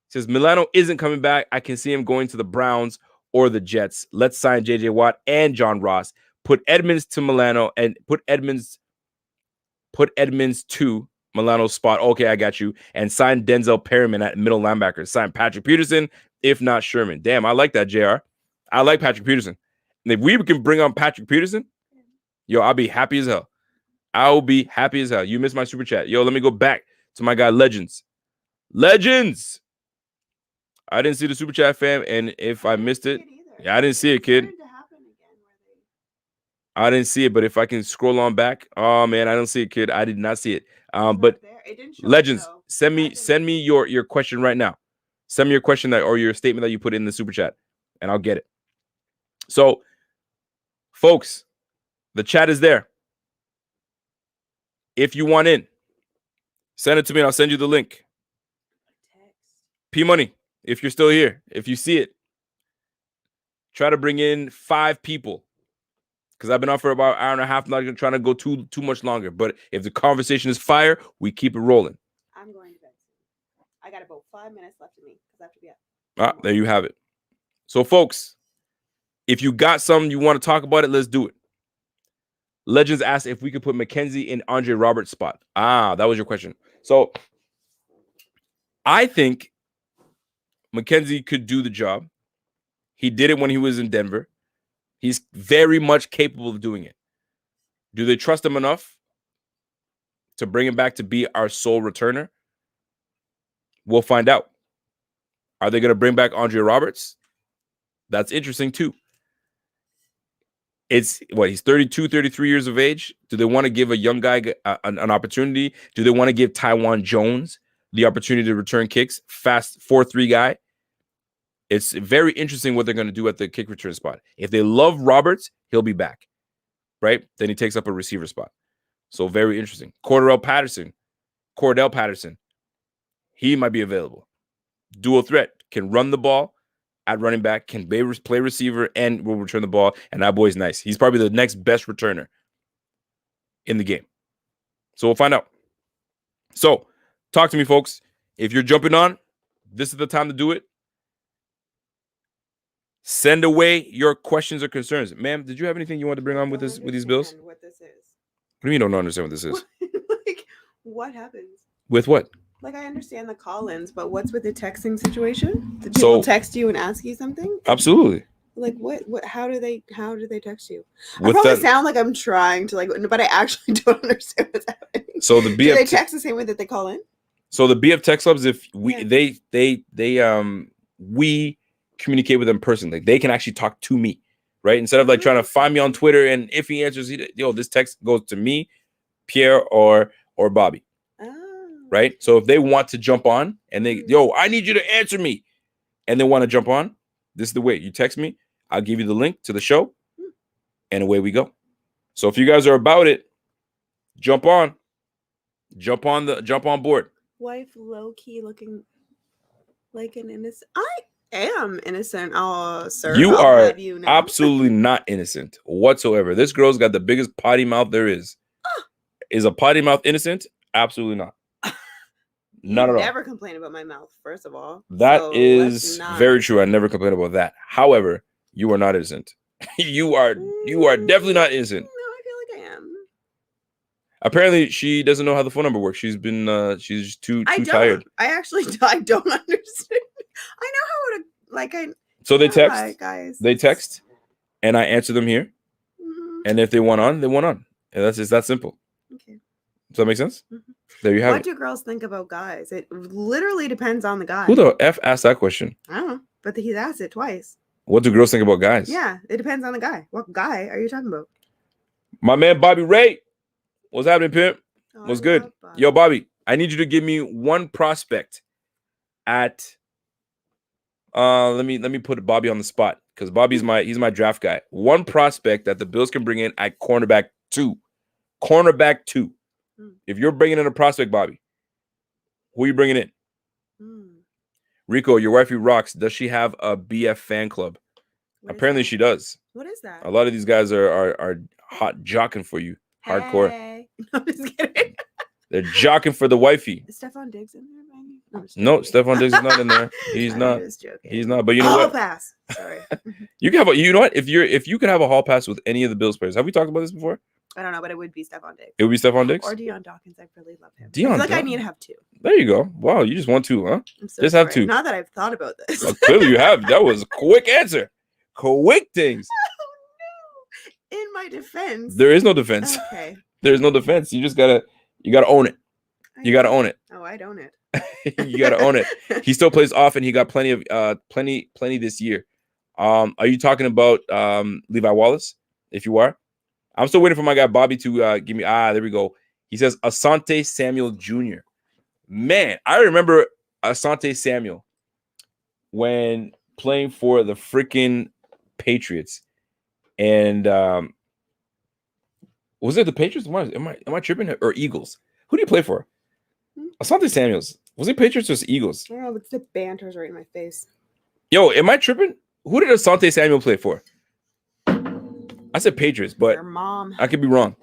says Milano isn't coming back. I can see him going to the Browns or the Jets. Let's sign JJ Watt and John Ross. Put Edmonds to Milano and put Edmonds to Milano's spot. Okay, I got you. And sign Denzel Perryman at middle linebacker. Sign Patrick Peterson, if not Sherman. Damn, I like that, JR. I like Patrick Peterson. And if we can bring on Patrick Peterson, yo, I'll be happy as hell. I'll be happy as hell. You missed my super chat. Yo, let me go back to my guy, Legends. Legends! I didn't see the super chat, fam. And if I missed it, yeah, I didn't see it, kid. I didn't see it, but if I can scroll on back, oh man, I don't see it, kid. I did not see it. But Legends, send me your question right now. Send me your question or your statement that you put in the super chat, and I'll get it. So, folks, the chat is there. If you want in, send it to me and I'll send you the link. P Money, if you're still here, if you see it, try to bring in 5 people. Because I've been on for about an hour and a half. I'm not trying to go too much longer. But if the conversation is fire, we keep it rolling. I'm going to bed. I got about 5 minutes left of me because I have to be up. Ah, there you have it. So, folks, if you got something you want to talk about it, let's do it. Legends asked if we could put McKenzie in Andre Roberts' spot. Ah, that was your question. So, I think McKenzie could do the job. He did it when he was in Denver. He's very much capable of doing it. Do they trust him enough to bring him back to be our sole returner? We'll find out. Are they going to bring back Andre Roberts? That's interesting too. It's he's 32, 33 years of age. Do they want to give a young guy an opportunity? Do they want to give Tywan Jones the opportunity to return kicks? Fast 4-3 guy. It's very interesting what they're going to do at the kick return spot. If they love Roberts, he'll be back, right? Then he takes up a receiver spot. So very interesting. Cordell Patterson, he might be available. Dual threat, can run the ball at running back, can play receiver, and will return the ball. And that boy's nice. He's probably the next best returner in the game. So we'll find out. So talk to me, folks. If you're jumping on, this is the time to do it. Send away your questions or concerns. Ma'am, did you have anything you want to bring on with these bills? What this is. What do you mean don't understand what this is? Like, what happens? With what? Like, I understand the call-ins, but what's with the texting situation? Did people text you and ask you something? Absolutely. Like, what? How do they text you? With I probably sound like I'm trying to but I actually don't understand what's happening. So the BF do they text the same way that they call in? So the BF text clubs, if we we communicate with them personally. Like, they can actually talk to me, right? Instead of like trying to find me on Twitter, and if he answers, this text goes to me, Pierre, or Bobby. Right? So if they want to jump on and I need you to answer me, and they want to jump on, this is the way. You text me, I'll give you the link to the show, and away we go. So if you guys are about it, jump on board. Wife low-key looking like an innocent. I am innocent. Sir. You are absolutely not innocent whatsoever. This girl's got the biggest potty mouth there is. Is a potty mouth innocent? Absolutely not. Not at all. Never complain about my mouth, first of all. That is very true. I never complain about that. However, you are not innocent. you are definitely not innocent. No, I feel like I am. Apparently, she doesn't know how the phone number works. She's been she's too tired. I don't understand. I know how to So they text. Hi, guys. They text, and I answer them here. Mm-hmm. And if they want on, they want on. And that's just that simple. Okay. Does that make sense? Mm-hmm. There you have it. What do girls think about guys? It literally depends on the guy. Who the F asked that question? I don't know, but he's asked it twice. What do girls think about guys? Yeah, it depends on the guy. What guy are you talking about? My man Bobby Ray. What's happening, pimp? Oh, What's I good? love Bobby. Yo, Bobby, I need you to give me one prospect at let me put Bobby on the spot because Bobby's he's my draft guy. One prospect that the Bills can bring in at cornerback 2. Cornerback 2. If you're bringing in a prospect, Bobby, who are you bringing in? Rico, your wifey rocks. Does she have a BF fan club? Apparently she does. What is that? A lot of these guys are hot jocking for you. Hardcore. Hey. I'm just kidding. They're jocking for the wifey. Is Stephon Diggs in there, maybe? No, Stephon Diggs is not in there. He's not. He's not. But you know what? Pass. Sorry. You can have you know what? If you could have a hall pass with any of the Bills players, have we talked about this before? I don't know, but it would be Stephon Diggs. It would be Stephon Diggs or Deion Dawkins. I really love him. Deion I feel like I need to have 2. There you go. Wow, you just want 2, huh? I'm so just sorry. have 2. Not that I've thought about this. Well, clearly you have. That was a quick answer. Quick things. Oh no! In my defense, There is no defense. Okay. There's no defense. You just gotta own it. You gotta own it. Oh, I don't it. You gotta own it. He still plays off, and he got plenty this year. Are you talking about Levi Wallace? If you are, I'm still waiting for my guy Bobby to give me. There we go. He says Asante Samuel Jr. Man, I remember Asante Samuel when playing for the freaking Patriots, and was it the Patriots? Am I tripping? Or Eagles? Who do you play for? Asante Samuels. Was it Patriots or Eagles? I don't know, but the banter's right in my face. Yo, am I tripping? Who did Asante Samuel play for? I said Patriots, but Your mom. I could be wrong.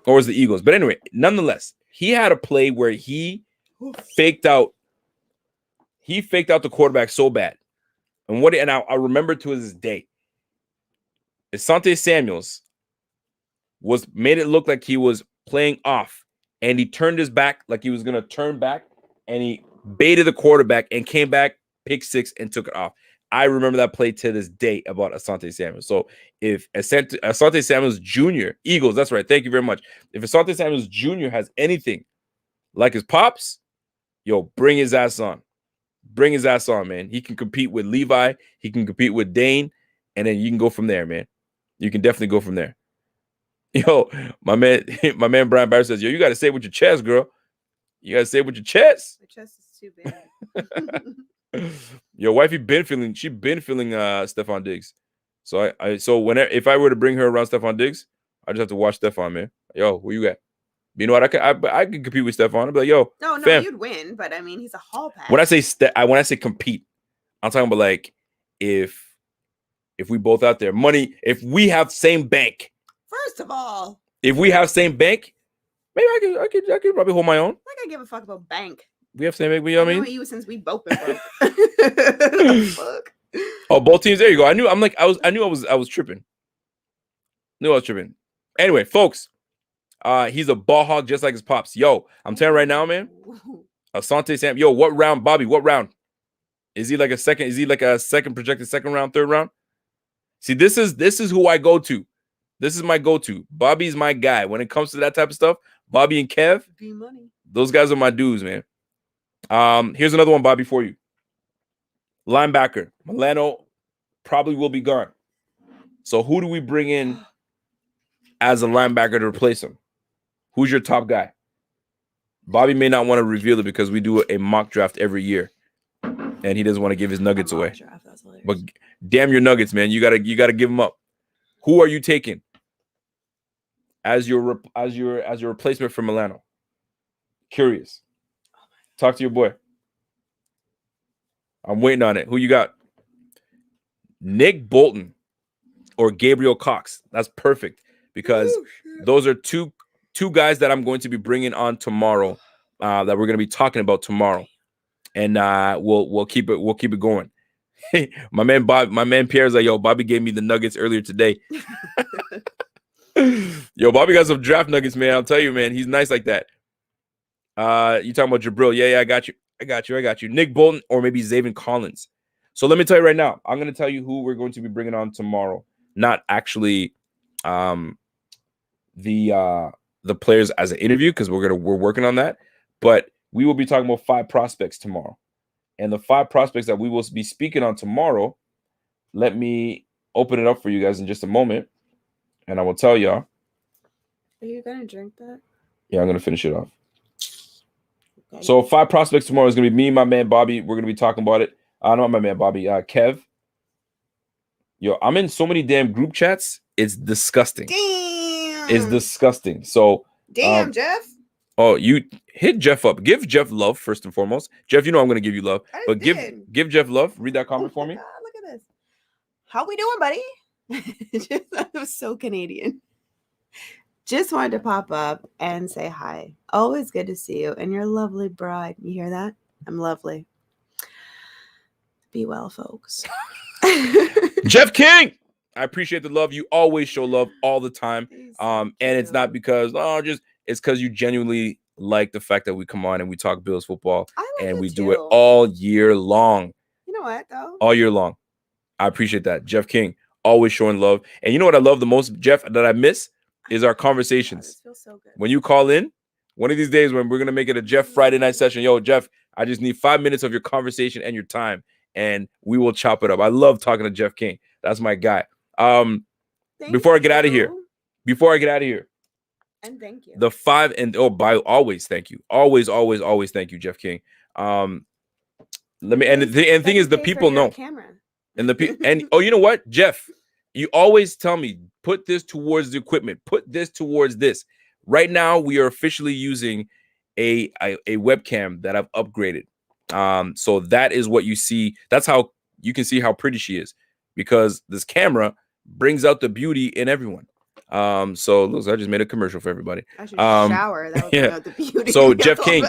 Or was the Eagles? But anyway, nonetheless, he had a play where he faked out the quarterback so bad. And I remember to this day, Asante Samuels made it look like he was playing off, and he turned his back like he was gonna turn back, and he baited the quarterback and came back, pick 6, and took it off. I remember that play to this day about Asante Samuels. So if Asante Samuels Jr., Eagles, that's right. Thank you very much. If Asante Samuels Jr. has anything like his pops, yo, bring his ass on. Bring his ass on, man. He can compete with Levi. He can compete with Dane. And then you can go from there, man. You can definitely go from there. Yo, my man Brian Barry says, yo, you got to say it with your chest, girl. You got to say it with your chest. My chest is too big. Your wifey been feeling Stephon Diggs. So if I were to bring her around Stephon Diggs, I just have to watch Stephon, man. Yo, who you got? You know what? I could compete with Stephon. I'd be like, yo, no, fam. You'd win, but I mean, he's a hall pass. When I say compete, I'm talking about like if we both out there, money, if we have same bank. First of all, if we have same bank, maybe I could probably hold my own. Like I give a fuck about bank. We have same bank, you know what I mean? You since we both been broke. Fuck. Oh, both teams. There you go. I knew I was tripping. Anyway, folks, he's a ball hog just like his pops. Yo, I'm telling you right now, man. Asante Sam. Yo, what round, Bobby? What round? Is he like a second? Is he like a projected second round, third round? See, this is who I go to. This is my go-to. Bobby's my guy. When it comes to that type of stuff, Bobby and Kev, those guys are my dudes, man. Here's another one, Bobby, for you. Linebacker. Milano probably will be gone. So who do we bring in as a linebacker to replace him? Who's your top guy? Bobby may not want to reveal it because we do a mock draft every year, and he doesn't want to give his nuggets away. But damn your nuggets, man. You gotta give them up. Who are you taking as your replacement for Milano? Curious. Talk to your boy. I'm waiting on it. Who you got? Nick Bolton or Gabriel Cox. That's perfect because those are two guys that I'm going to be bringing on tomorrow. That we're going to be talking about tomorrow, and we'll keep it going. my man Pierre's like, yo, Bobby gave me the nuggets earlier today. Yo, Bobby got some draft nuggets, man. I'll tell you, man, he's nice like that. You talking about Jabril? Yeah, I got you. Nick Bolton or maybe Zaven Collins. So let me tell you right now, I'm going to tell you who we're going to be bringing on tomorrow. Not actually the players as an interview because we're working on that, but we will be talking about 5 prospects tomorrow. And the 5 prospects that we will be speaking on tomorrow let me open it up for you guys in just a moment, and I will tell y'all. Are you gonna drink that? Yeah, I'm gonna finish it off. Okay. So 5 prospects tomorrow is gonna be me, my man Bobby. We're gonna be talking about it. Not my man Bobby, Kev. Yo, I'm in so many damn group chats. It's disgusting. Damn. It's disgusting. So Damn, Jeff. oh, you hit Jeff up. Give Jeff love first and foremost. Jeff, you know I'm gonna give you love, I but did. give Jeff love. Read that Oh comment for my me. God, look at this. How we doing, buddy? That was so Canadian. Just wanted to pop up and say hi. Always good to see you and your lovely bride. You hear that? I'm lovely. Be well, folks. Jeff King, I appreciate the love. You always show love all the time. He's so And it's not cute. because it's because you genuinely like the fact that we come on and we talk Bills football, I like and it we do it too. all year long. You know what though? All year long. I appreciate that. Jeff King, always showing love. And you know what I love the most, Jeff, that I miss is our conversations. This feels so good. When you call in, one of these days when we're gonna make it a Jeff Friday night session. Yo, Jeff, I just need 5 minutes of your conversation and your time, and we will chop it up. I love talking to Jeff King. That's my guy. Before I get out of here, and thank you. the 5 and by always thank you. Always thank you, Jeff King. Let me and the thing is the people know. Camera. And you know what, Jeff, you always tell me put this towards the equipment, put this towards this. Right now, we are officially using a webcam that I've upgraded. So that is what you see. That's how you can see how pretty she is, because this camera brings out the beauty in everyone. So look, I just made a commercial for everybody. I should shower. That would bring out the beauty. So Jeff King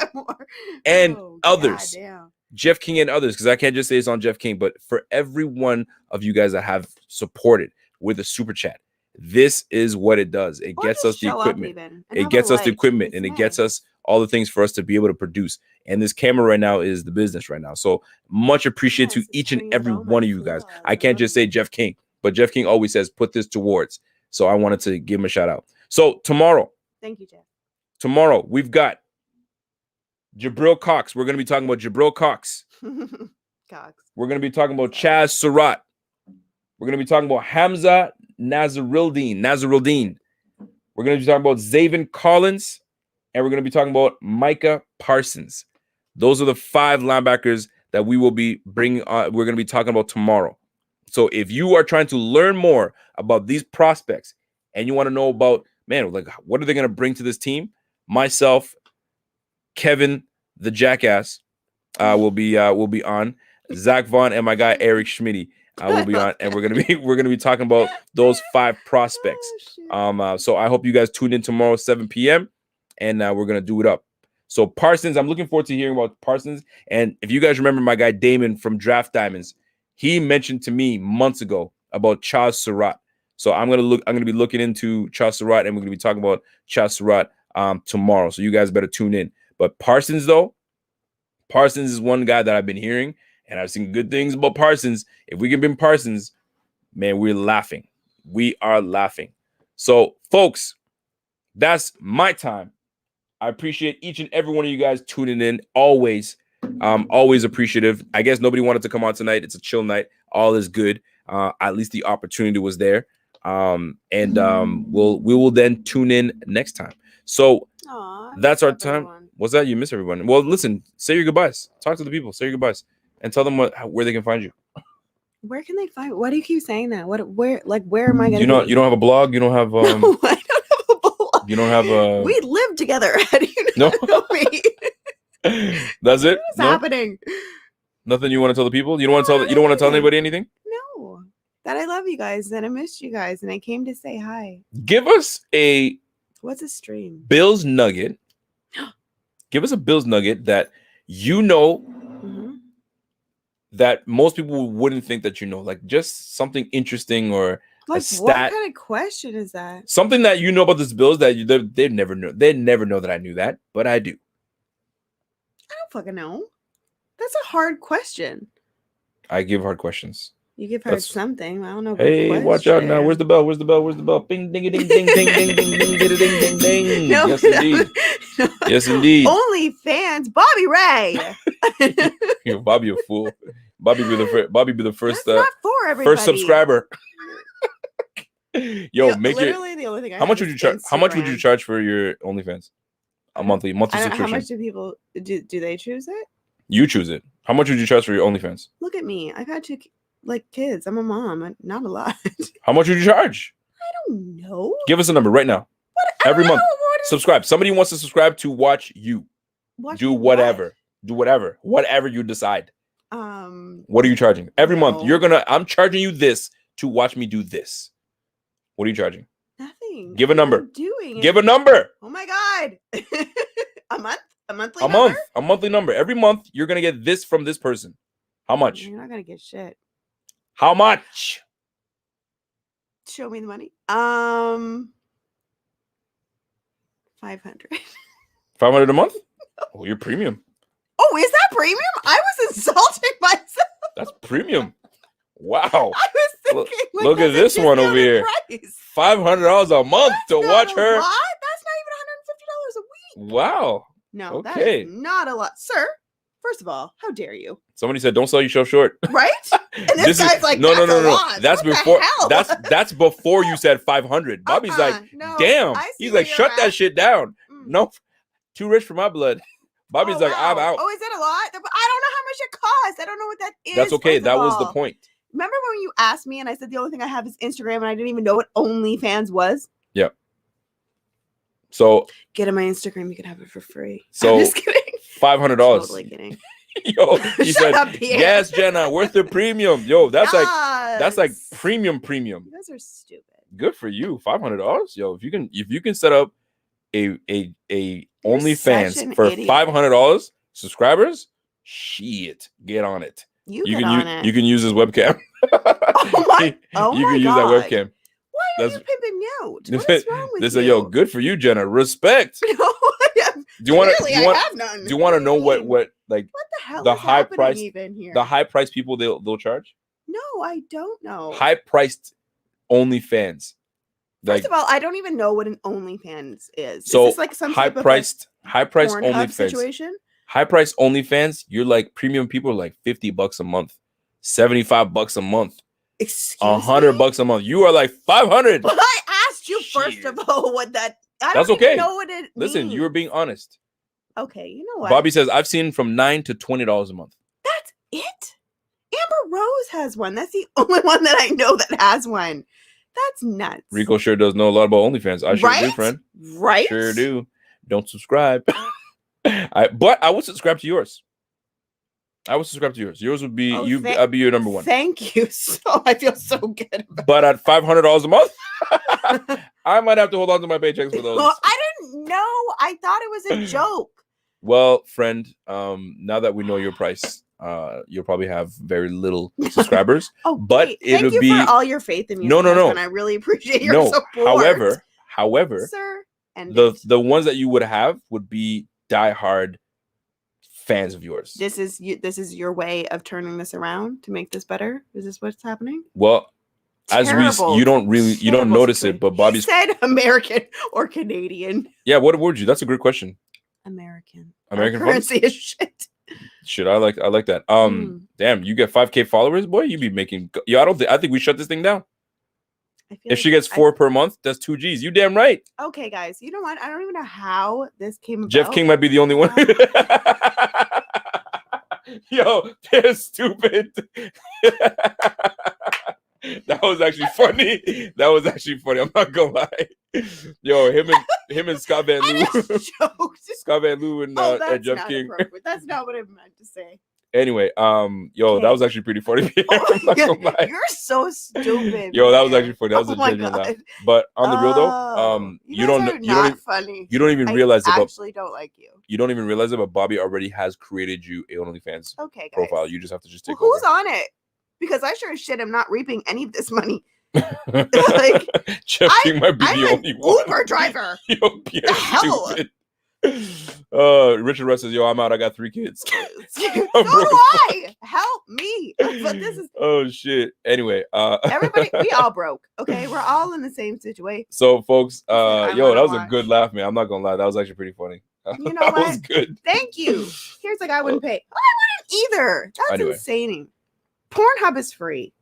and Oh, others. goddamn. Jeff King and others, because I can't just say it's on Jeff King, but for every one of you guys that have supported with a super chat, this is what it does. It Or gets just us the show up equipment. even and It have gets a us the like. equipment, It's and it nice. gets us all the things for us to be able to produce. And this camera right now is the business right now. So much appreciate to Yes, it's each and turning every out all one my of you guys. flaws. I can't just say Jeff King, but Jeff King always says put this towards. So I wanted to give him a shout out. So tomorrow Thank you, Jeff. we've got Jabril Cox. We're going to be talking about Jabril Cox. Cox. We're going to be talking about Chaz Surratt. We're going to be talking about Hamza Nazarildeen. We're going to be talking about Zaven Collins. And we're going to be talking about Micah Parsons. Those are the 5 linebackers that we will be bringing on. We're going to be talking about tomorrow. So if you are trying to learn more about these prospects and you want to know about, man, like what are they going to bring to this team? Myself, Kevin, the Jackass, will be on. Zach Vaughn and my guy Eric Schmitty will be on, and we're gonna be talking about those 5 prospects. So I hope you guys tune in tomorrow 7 p.m. and we're gonna do it up. So Parsons, I'm looking forward to hearing about Parsons. And if you guys remember my guy Damon from Draft Diamonds, he mentioned to me months ago about Chaz Surratt. So I'm gonna be looking into Chaz Surratt, and we're gonna be talking about Chaz Surratt tomorrow. So you guys better tune in. But Parsons is one guy that I've been hearing, and I've seen good things about Parsons. If we can bring Parsons, man, we're laughing. We are laughing. So, folks, that's my time. I appreciate each and every one of you guys tuning in. Always appreciative. I guess nobody wanted to come on tonight. It's a chill night. All is good. At least the opportunity was there. We will then tune in next time. So that's our time. Everyone. What's that? You miss everyone. Well, listen, say your goodbyes. Talk to the people. Say your goodbyes. And tell them where they can find you. Where can they find? Why do you keep saying that? Where am I gonna? You don't have a blog. You don't have No, I don't have a blog. You don't have a. We live together. How do you No. not know me? That's it. What's No? happening? Nothing you want to tell the people. You don't want to tell. You don't want to tell anybody anything. No, that I love you guys and I missed you guys and I came to say hi. Give us a What's a stream? Bills nugget. Give us a Bills nugget that you know Mhm. that most people wouldn't think that you know, like just something interesting or Like, a stat, what kind of question is that? something that you know about this Bills that they'd never know. They'd never know that I knew that, but I do. I don't fucking know. That's a hard question. I give hard questions. You give her That's- something. I don't know. Hey, watch out now. Where's the bell? Where's the bell? Where's the bell? Bing, ding, ding, ding, ding, ding, ding, ding, ding, ding, ding, ding. No, Yes, indeed. no. Yes, indeed. Only fans, Bobby Ray. Yo, Bobby a fool. Bobby be the first. That's not for for everybody. First subscriber. Yo, make your. literally the only thing. How much would you charge? How much would you Instagram. charge for your OnlyFans? A monthly I don't know how subscription. much do people do they choose it? You choose it. How much would you charge for your OnlyFans? Look at me. I've had two kids. I'm a mom. Not a lot. How much would you charge? I don't know. Give us a number right now. I Every don't month. know. What is- Subscribe. Somebody wants to subscribe to watch you. Watch Do what? whatever. Do whatever. Whatever you decide. Um, What are you charging? Every month. No. I'm charging you this to watch me do this. What are you charging? nothing. Give a I'm not number. Doing Give it. a number. Oh my god. A month? A monthly A number? month. A monthly number. Every month you're gonna get this from this person. How much? You're not gonna get shit. How much? Show me the money. 500. 500 a month? Oh, you're premium. Oh, is that premium? I was insulting myself. That's premium. Wow. I was Look- thinking, look at this one over here. Price. $500 a month to Not watch a her. lot. That's not even $150 a week. Wow. No, that Okay. is not a lot, sir. First of all, how dare you? Somebody said, "Don't sell yourself short." Right? And this guy's like, no. "That's a lot." That's What the before. hell? That's before you said 500. Bobby's like, no, "Damn." I see He's where like, you're "Shut at. that shit down." Mm. No, too rich for my blood. Bobby's Oh, like, "I'm wow. out." Oh, is it a lot? But I don't know how much it costs. I don't know what that is. That's okay. first of That was the all. point. Remember when you asked me and I said the only thing I have is Instagram and I didn't even know what OnlyFans was? So, Get on my Instagram, you can have it for free. So, I'm just kidding. $500. Totally kidding. Yo, he Shut said, up, Pierre. "Yes, Jenna, worth the premium." Yo, that's like Yes. premium. You guys are stupid. Good for you. $500. Yo, if you can set up a such OnlyFans an for idiot. $500 subscribers, shit, get on it. You You get can on it. you can use his webcam. Oh my- oh you my can use God. that webcam. Why are That's- you pimping me out? What is wrong with They you? say, "Yo, good for you, Jenna. Respect." No, I have, Do you want to? clearly Do you want? I have none. Do you want to know what like What the hell the is high happening price- even here? the high price people they'll charge? No, I don't know. High priced OnlyFans. Like First of all, I don't even know what an OnlyFans is. so, is this like some high type of priced Pornhub OnlyFans. situation? High price OnlyFans, you're like premium people are like $50 a month, $75 a month, Excuse $100 a month. You are like 500. Well, I asked you first Shit. of all what that. I That's don't okay. even know what it Listen, means. you were being honest. Okay. You know what? Bobby says I've seen from $9 to $20 a month. That's it. Amber Rose has one. That's the only one that I know that has one. That's nuts. Rico sure does know a lot about OnlyFans. I sure do, Right? friend. Right? Sure do. Don't subscribe. But I would subscribe to yours. I would subscribe to yours. Yours would be Oh, I'd be your number one. Thank you. So I feel so good about But at $500 a month, I might have to hold on to my paychecks for those. Well, I didn't know. I thought it was a joke. Well, friend, now that we know your price, you'll probably have very little subscribers. Oh, But great. it'll Thank you be- for all your faith in me. No, as no, a no. husband. I really appreciate your No, support. however, Sir, and the ones that you would have would be diehard fans of yours. this is your way of turning this around to make this better. Is this what's happening? Well, Terrible, you don't terrible notice situation. it, but He Bobby's said American or Canadian. yeah. What would you? That's a great question. American. American Our currency is shit. Shit, I like that. Damn, you get 5K followers, boy. You be making. Yo, I think we shut this thing down. I feel If like she gets 4 per month, that's 2 G's. You damn right. Okay, guys. You know what? I don't even know how this came about. Jeff King might be the only one. Yo, they're stupid. That was actually funny. That was actually funny. I'm not gonna lie. Yo, him and Scott Van I Loo. just joked. Scott Van Loo and That's Jeff not King. appropriate. That's not what I meant to say. Anyway, yo, that was actually pretty funny. Oh I'm not my gonna God, lie. you're so stupid. Yo, that was man. actually funny. That was Oh a my genuine laugh. God. But on the real though, Oh, you guys don't are you not don't funny. you don't even I realize it, but actually don't like you. you don't even realize it, but Bobby already has created you a OnlyFans Okay, guys. profile. You just have to just Well, take who's over. on it? Because I sure as shit am not reaping any of this money. Like, Jeff King might be I'm the an only one. Uber driver. Yo, Pierre, The hell? stupid. Richard Russ says, "Yo, I'm out. I got 3 kids." So do I. Help me. But this is Oh shit. Anyway, everybody. We all broke. Okay, we're all in the same situation. So, folks, I yo, wanna that was a watch. good laugh, man. I'm not gonna lie, that was actually pretty funny. You know that was what? good. Thank you. Here's like I wouldn't pay. I wouldn't either. That's Anyway. insane. Pornhub is free.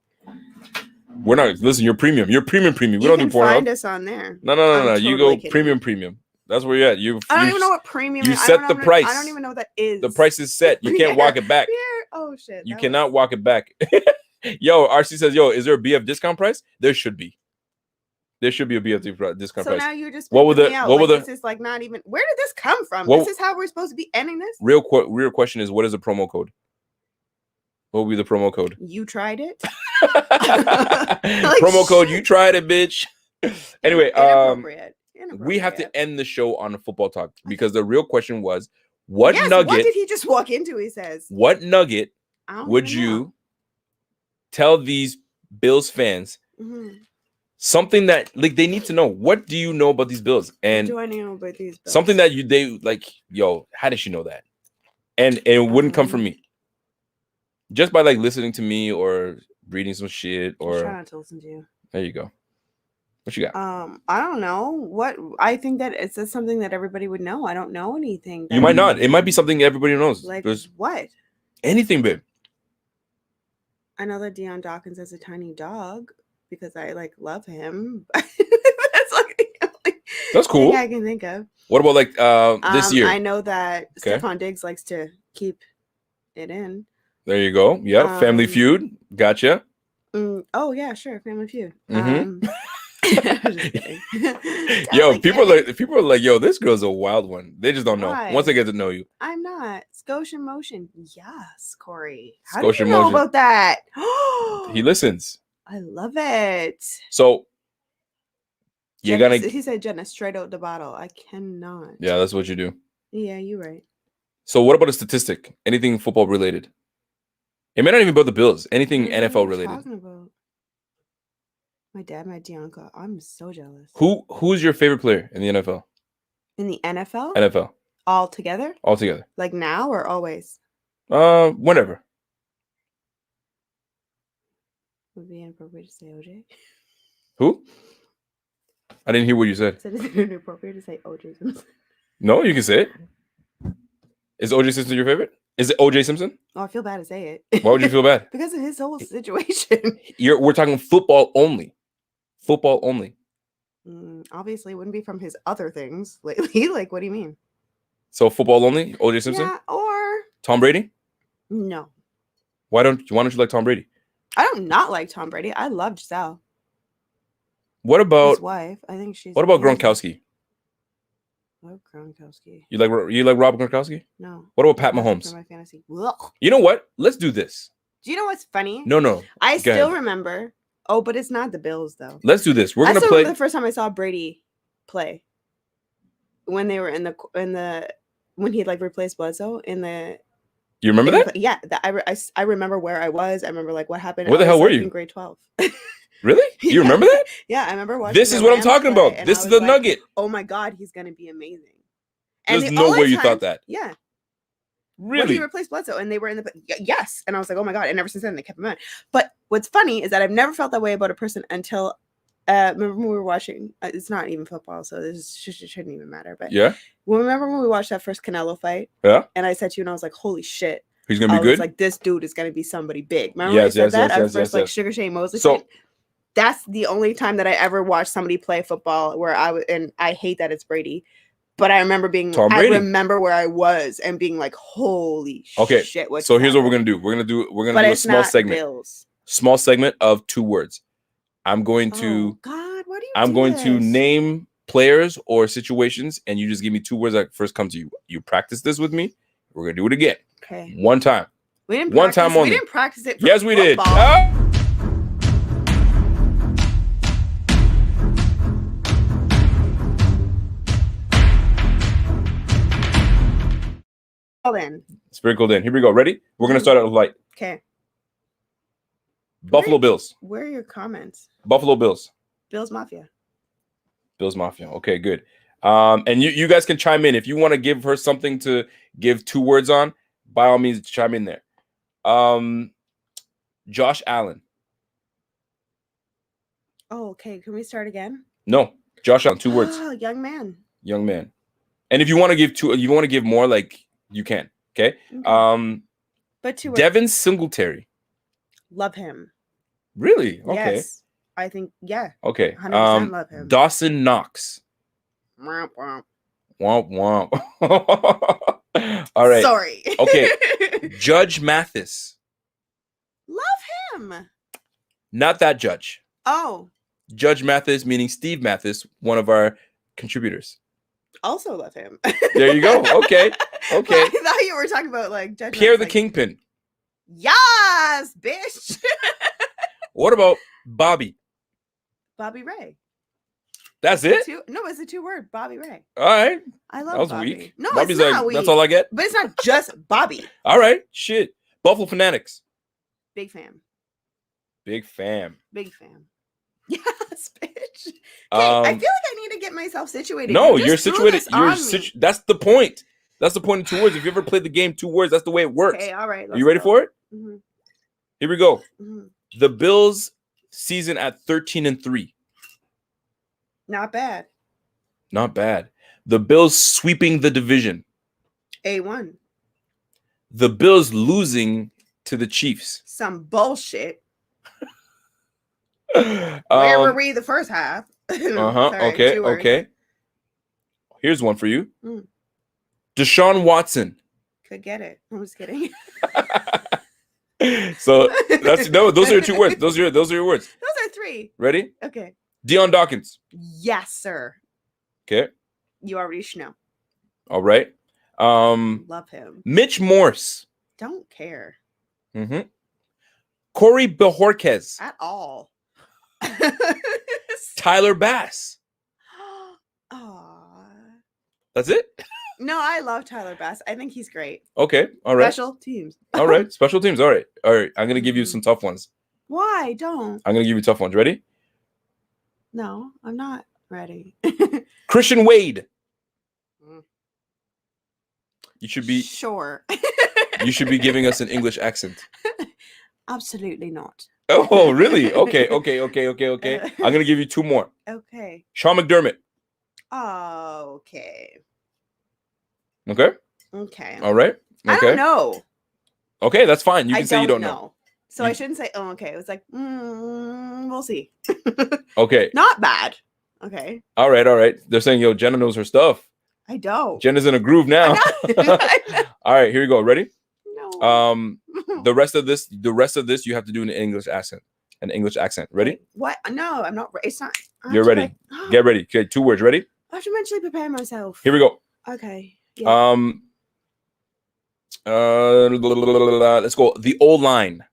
We're not. Listen, you're premium. You're premium. We You don't do can find Pornhub. us on there. No. I'm You totally go kidding. premium. That's where you're at. I don't even know what premium you is. set the price. I don't even know what that is. The price is set. You can't walk it back. Oh shit. You cannot walk it back. Yo, RC says, yo, is there a BF discount price? There should be. There should be a BF discount So price. now you're just What would the- me out. what would Like, the- this is like not even. Where did this come from? What- This is how we're supposed to be ending this. Real question is, what is the promo code? What would be the promo code? You tried it. Promo code, you tried it, bitch. Anyway, Inappropriate. we have to end the show on a football talk because the real question was, what Yes, nugget? What did he just walk into? He says. What nugget I don't would even you know. tell these Bills fans? Mhm. Something that like they need to know. What do you know about these Bills? And What do I know about these bills? something that they like, yo, how did she know that? And it wouldn't come from me. Just by like listening to me or reading some shit Just try or not to listen to you. there you go. What you got? I don't know what I think that it's just something that everybody would know. I don't know anything. You might not. It might be something everybody knows. Like There's what? anything, babe. I know that Deion Dawkins has a tiny dog because I like love him. That's like the only That's cool. thing I can think of. What about like this year? I know that Okay. Stephon Diggs likes to keep it in. There you go. Yeah, Family Feud. Gotcha. Oh yeah, sure. Family Feud. Mhm. I'm just kidding. Yo, Totally people kidding. are like, yo, this girl's a wild one. They just don't know. Why? Once they get to know you. I'm not. Scotian Motion. Yes, Corey. How Scotian do you know Motion. about that? He listens. I love it. So you're gonna He said Jenna straight out the bottle. I cannot. yeah, that's what you do. Yeah, you're right. So what about a statistic? Anything football related? It may not even be about the Bills. Anything What are you NFL related. talking about? My dad, my Dianca. I'm so jealous. Who's your favorite player in the NFL? In the NFL? NFL All together? altogether. Like now or always? Whenever. Would be inappropriate to say OJ. Who? I didn't hear what you said. Said is it inappropriate to say OJ Simpson? No, you can say it. Is OJ Simpson your favorite? Is it OJ Simpson? Oh, I feel bad to say it. Why would you feel bad? Because of his whole situation. We're talking football only. Football only. Obviously, it wouldn't be from his other things lately. Like, what do you mean? So football only? OJ Simpson? Yeah, or Tom Brady? no. Why don't you like Tom Brady? I don't not like Tom Brady. I love Giselle, What his about wife. I think she's. what about amazing. Gronkowski? Love Gronkowski. You like Rob Gronkowski? No. What about Pat That's Mahomes? for my fantasy. Ugh. You know what? Let's do this. Do you know what's funny? No. I Go still ahead. remember. Oh, but it's not the Bills though. Let's do this. We're I gonna still play. remember the first time I saw Brady play when they were in the when he like replaced Bledsoe in the. You remember that? Yeah, I remember where I was. I remember like what happened. Where the I hell was, were like, you? in grade 12. Really? You remember that? Yeah, I remember watching. This is the what I'm Rams talking play, about. and This I is was the like, nugget. oh my god, he's gonna be amazing. There's the no only way you thought times- that. Yeah. When Really? he replaced Bledsoe and they were in the yes, and I was like, oh my god, and ever since then they kept him in. But what's funny is that I've never felt that way about a person until remember when we were watching. It's not even football, so this shouldn't even matter. But Yeah. remember when we watched that first Canelo fight? Yeah. And I said to you, and I was like, holy shit, He's gonna I be was good. like, this dude is gonna be somebody big. Remember Yes, when I yes, said that? yes, I yes, first yes, like yes. Sugar Shane Mosley. So- fight. That's the only time that I ever watched somebody play football where I was, and I hate that it's Brady. But I remember being, Tom I Brady. remember where I was and being like, holy Okay, shit. What So just here's what we're happened? gonna do. We're gonna But do a it's small not segment. Bills. Small segment of 2 words. I'm going Oh, to God, why do you I'm do going to this? name players or situations, and you just give me 2 words that first come to you. You practice this with me. We're gonna do it again. Okay. One time. We didn't One practice, time only. We didn't practice it for Yes, we did. football. Ah! Well, then. Sprinkled in. Here we go. Ready? We're gonna start out with light. Okay. Buffalo Bills. Where are your comments? Buffalo Bills. Bills Mafia. Bills Mafia. Okay, good. And you guys can chime in if you want to give her something to give 2 words on. By all means, chime in there. Josh Allen. Oh, okay. Can we start again? No, Josh Allen. 2 words. Oh, young man. Young man. And if you want to give 2, you want to give more, like you can. Okay. Okay. But 2 words. Devin Singletary. Love him. Really? Okay. Yes. I think, yeah. Okay. 100% love him. Dawson Knox. Womp womp. Womp womp. All right. Sorry. Okay. Judge Mathis. Love him. Not that judge. Oh, Judge Mathis, meaning Steve Mathis, one of our contributors. also love him. There you go. Okay. Okay. I thought you were talking about like Judge Pierre the Mathis, like, Kingpin. Yes, bitch. What about Bobby? Bobby Ray. That's it? No, it's a 2-word. Bobby Ray. All right. I love That was Bobby. weak. No, Bobby's it's not like, weak. that's all I get? But it's not just Bobby. All right. Shit. Buffalo Fanatics. Big fan. Big fam. Big fan. Yes, bitch. Okay, I feel like I need to get myself situated. No, You you're just threw situated. this on me. That's the point. That's the point in 2 words. If you ever played the game 2 words, that's the way it works. Okay, all right. Are you ready for it? Mm-hmm. Here we go. Mm-hmm. The Bills season at 13-3. Not bad. Not bad. The Bills sweeping the division. A1. The Bills losing to the Chiefs. Some bullshit. Where were we the first half? Sorry, Okay. 2 words. Okay. Here's one for you. Mm. Deshaun Watson. Could get it. I'm just kidding. So that's no. Those are your 2 words. Those are your words. Those are 3. Ready? Okay. Deion Dawkins. Yes, sir. Okay. You already know. All right. Love him. Mitch Morse. Don't care Mm-hmm. Corey Bojorquez. at all. Tyler Bass. Aw. That's it? No, I love Tyler Bass. I think he's great. Okay. All right. Special teams. All right. Special teams. All right. All right. I'm going to give you some tough ones. Why? Don't. I'm going to give you tough ones. Ready? No, I'm not ready. Christian Wade. Mm. You should be Sure. you should be giving us an English accent. Absolutely not. Oh, really? Okay. I'm going to give you 2 more. Okay. Sean McDermott. Okay. Okay. Okay. All right. I Okay. don't know. Okay, that's fine. You I can say you don't know. So I You- shouldn't say, oh, okay. It was like, we'll see. Okay. Not bad. Okay. All right. They're saying, yo, Jenna knows her stuff. I don't. Jenna's in a groove now. I know. All right, here we go. Ready? No. The rest of this, you have to do an English accent. An English accent. Ready? Wait, what? No, I'm not. It's not. I have You're to, ready. like- Get ready. Okay, 2 words. Ready? I have to mentally prepare myself. Here we go. Okay. Yeah. Let's go. The O-line.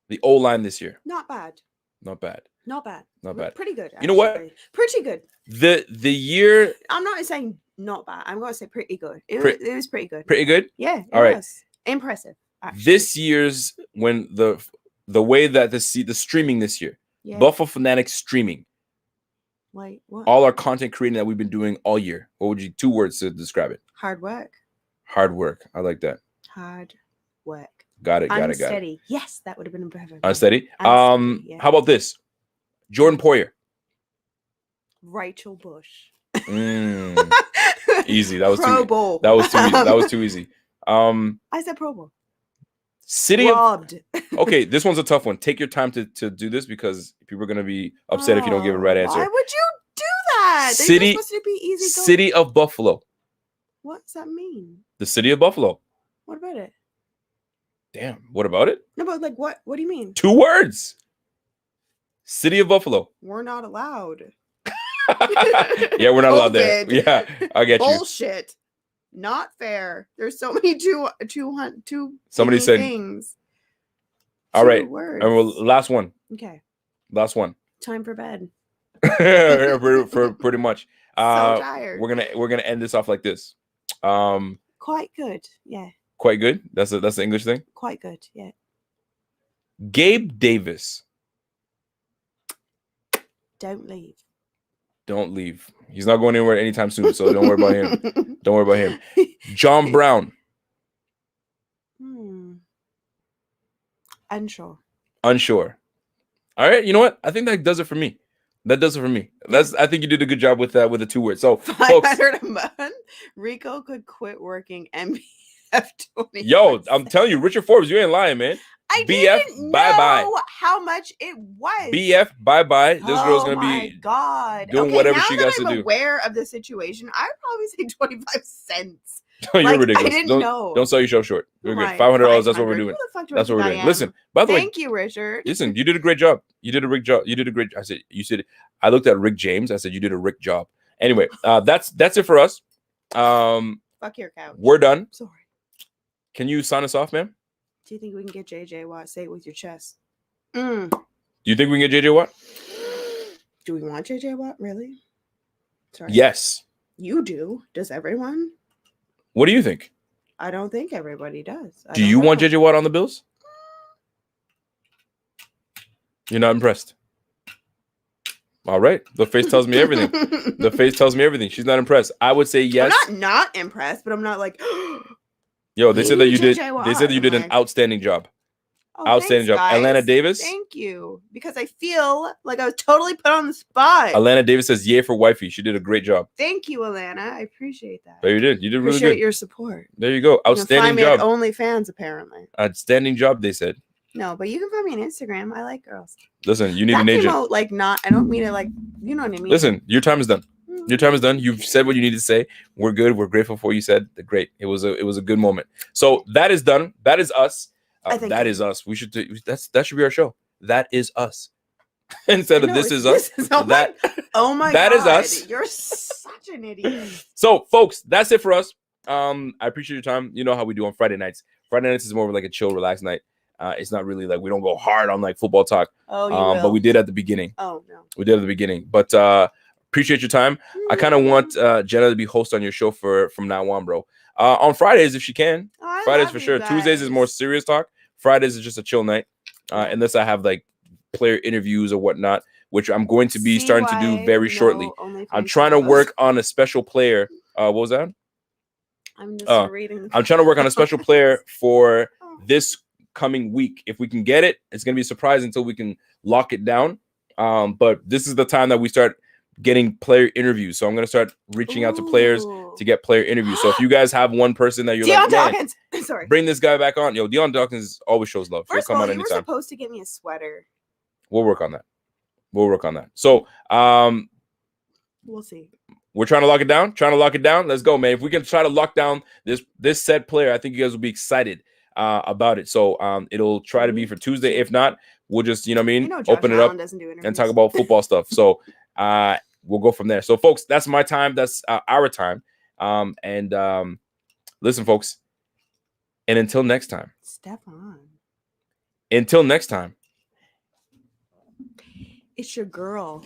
The O-line this year. Not bad. Not bad. Not bad. Not bad. Pretty good. You know what? actually. Pretty good. The year I'm not saying not bad. I'm going to say pretty good. It was pretty good. pretty good. Yeah. It All right. was. Impressive. Actually. This year's when the way that the streaming this year. Yeah. Buffalo Fanatics streaming. Wait. What? All our content creating that we've been doing all year. What would you 2 words to describe it? Hard work. Hard work. I like that. Hard work. Got it. Unsteady. Yes, that would have been a perfect. one. Unsteady. Unsteady, yeah. How about this? Jordan Poyer. Rachel Bush. Mm, easy. That was Pro too. Bowl. That was too easy. That was too easy. I said Pro Bowl. City of. Robbed. Okay, this one's a tough one. Take your time to do this because people are gonna be upset if you don't give a right answer. Why would you do that? They're City- supposed to be easy going. City of Buffalo. What does that mean? The city of Buffalo. What about it? Damn. What about it? No, but like what? What do you mean? 2 words. City of Buffalo. We're not allowed. Yeah, we're not allowed there. COVID. Yeah, I get you. Bullshit. Not fair. There's so many two Somebody many said- things. All 2 right. words. And well, last one. Okay. Last one. Time for bed. for pretty much. So tired. We're gonna end this off like this. Quite good. Yeah. Quite good. That's the English thing. Quite good. Yeah. Gabe Davis. Don't leave. Don't leave. He's not going anywhere anytime soon, so don't worry about him. Don't worry about him. John Brown. Unsure. Unsure. All right. You know what? I think that does it for me. That does it for me. I think you did a good job with the 2 words. So, folks, 500 a month. Rico could quit working MBF 20. yo, I'm telling you, Richard Forbes, you ain't lying, man. I BF, didn't bye-bye. know how much it was. BF, bye-bye. This girl's Oh gonna my be God. doing Okay, whatever now she that got to I'm do. aware of the situation, I'd probably say 25 cents. You're Like, I ridiculous. didn't don't, know. Don't sell yourself short. You're good. Right, $500. That's what we're 500. doing. Who the fuck do I That's what think we're I doing. am? Listen, by the way, Thank you, Richard. listen, you did a great job. You did a great job. You did a great. You said. I looked at Rick James. I said you did a Rick job. Anyway, that's it for us. Fuck your couch. We're done. Sorry. Can you sign us off, ma'am? Do you think we can get JJ Watt? Say it with your chest. Do you think we can get JJ Watt? Do we want JJ Watt? Really? Sorry. Yes. You do. Does everyone? What do you think? I don't think everybody does. Do you want JJ Watt on the Bills? You're not impressed. All right. The face tells me everything. The face tells me everything. She's not impressed. I would say yes. I'm not impressed, but I'm not like. Yo, they said that you did. JJ Watt. They said that you did an Like, outstanding job. oh, Outstanding thanks, job. guys. Atlanta Davis. Thank you. Because I feel like I was totally put on the spot. Atlanta Davis says yay for wifey. She did a great job. Thank you, Alana. I appreciate that. But you did. You did really Appreciate good. your support. There you go. You can Outstanding find me job. at OnlyFans, apparently. Outstanding job, they said. No, but you can find me on Instagram. I like girls. Listen, you need That an came agent. out, like, not. I don't mean it like, you know what I mean. Listen, your time is done. Mm. Your time is done. You've said what you need to say. We're good. We're grateful for what you said. Great. It was a good moment. So that is done. That is us. I think That so. is us. We should do that should be our show. That is us. Instead of No, this is us. oh That oh my that God. is us. You're such an idiot. So, folks, that's it for us. I appreciate your time. You know how we do on Friday nights. Friday nights is more of like a chill, relaxed night. It's not really like we don't go hard on like football talk. Oh, you will. But we did at the beginning. Oh, no. We did at the beginning. But appreciate your time. I kind of want Jenna to be host on your show from now on, bro. On Fridays, if she can. Oh, I Fridays love for you sure. Tuesdays is more guys. serious talk. Fridays is just a chill night. Unless I have like player interviews or whatnot, which I'm going to be starting to do very shortly. I'm trying to work on a special player. What was that? I'm just reading. I'm trying to work on a special player for Oh. this coming week. If we can get it, it's going to be a surprise until we can lock it down. But this is the time that we start getting player interviews. So I'm going to start reaching out to players Ooh. to get player interviews. So if you guys have one person that you're Deion like, man, Dawkins. Sorry. bring this guy back on. Yo, Deion Dawkins always shows love. He'll First of come all, on you were anytime. supposed to get me a sweater. We'll work on that. We'll work on that. So We'll see. we're trying to lock it down. Let's go, man. If we can try to lock down this said player, I think you guys will be excited about it. So it'll try to be for Tuesday. If not, we'll just, you know what I You mean, know Josh open it Allen up doesn't do interviews. and talk about football stuff. So we'll go from there. So, folks, that's my time. That's our time. Listen, folks, and until next time. Stefan. Until next time. It's your girl.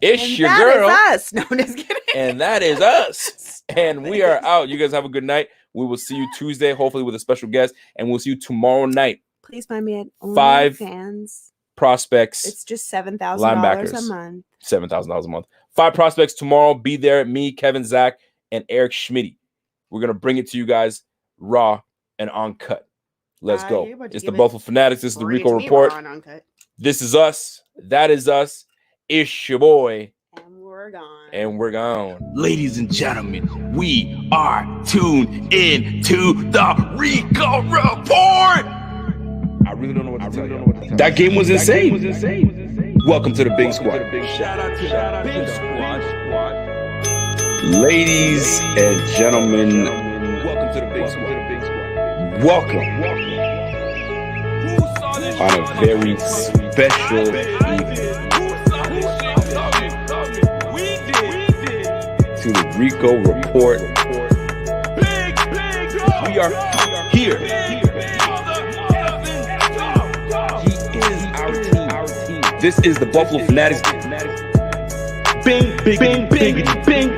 It's And your that girl. is us. No, I'm just kidding. And that is us. And we are out. You guys have a good night. We will see you Tuesday, hopefully with a special guest. And we'll see you tomorrow night. Please find me at 5 OnlyFans. Prospects. It's just $7,000 linebackers. a month. $7,000 a month. 5 prospects tomorrow. Be there. Me, Kevin, Zach, and Eric Schmitty. We're going to bring it to you guys raw and uncut. Let's go. you're about to It's give the it Buffalo Fanatics. This is the Bring it Rico to me Report. raw and uncut. This is us. That is us. It's your boy. And we're gone. And we're gone. Ladies and gentlemen, we are tuned in to the Rico Report. I really don't know what to tell you. That game was insane. Welcome to the Big Squad. Shout out to the Big Squad. Ladies and gentlemen, Welcome to the Big Squad. welcome on a very special evening to the Rico Report. We are here. He is our team. This is the Buffalo Fanatics. Bing, bing, bing, bing, bing.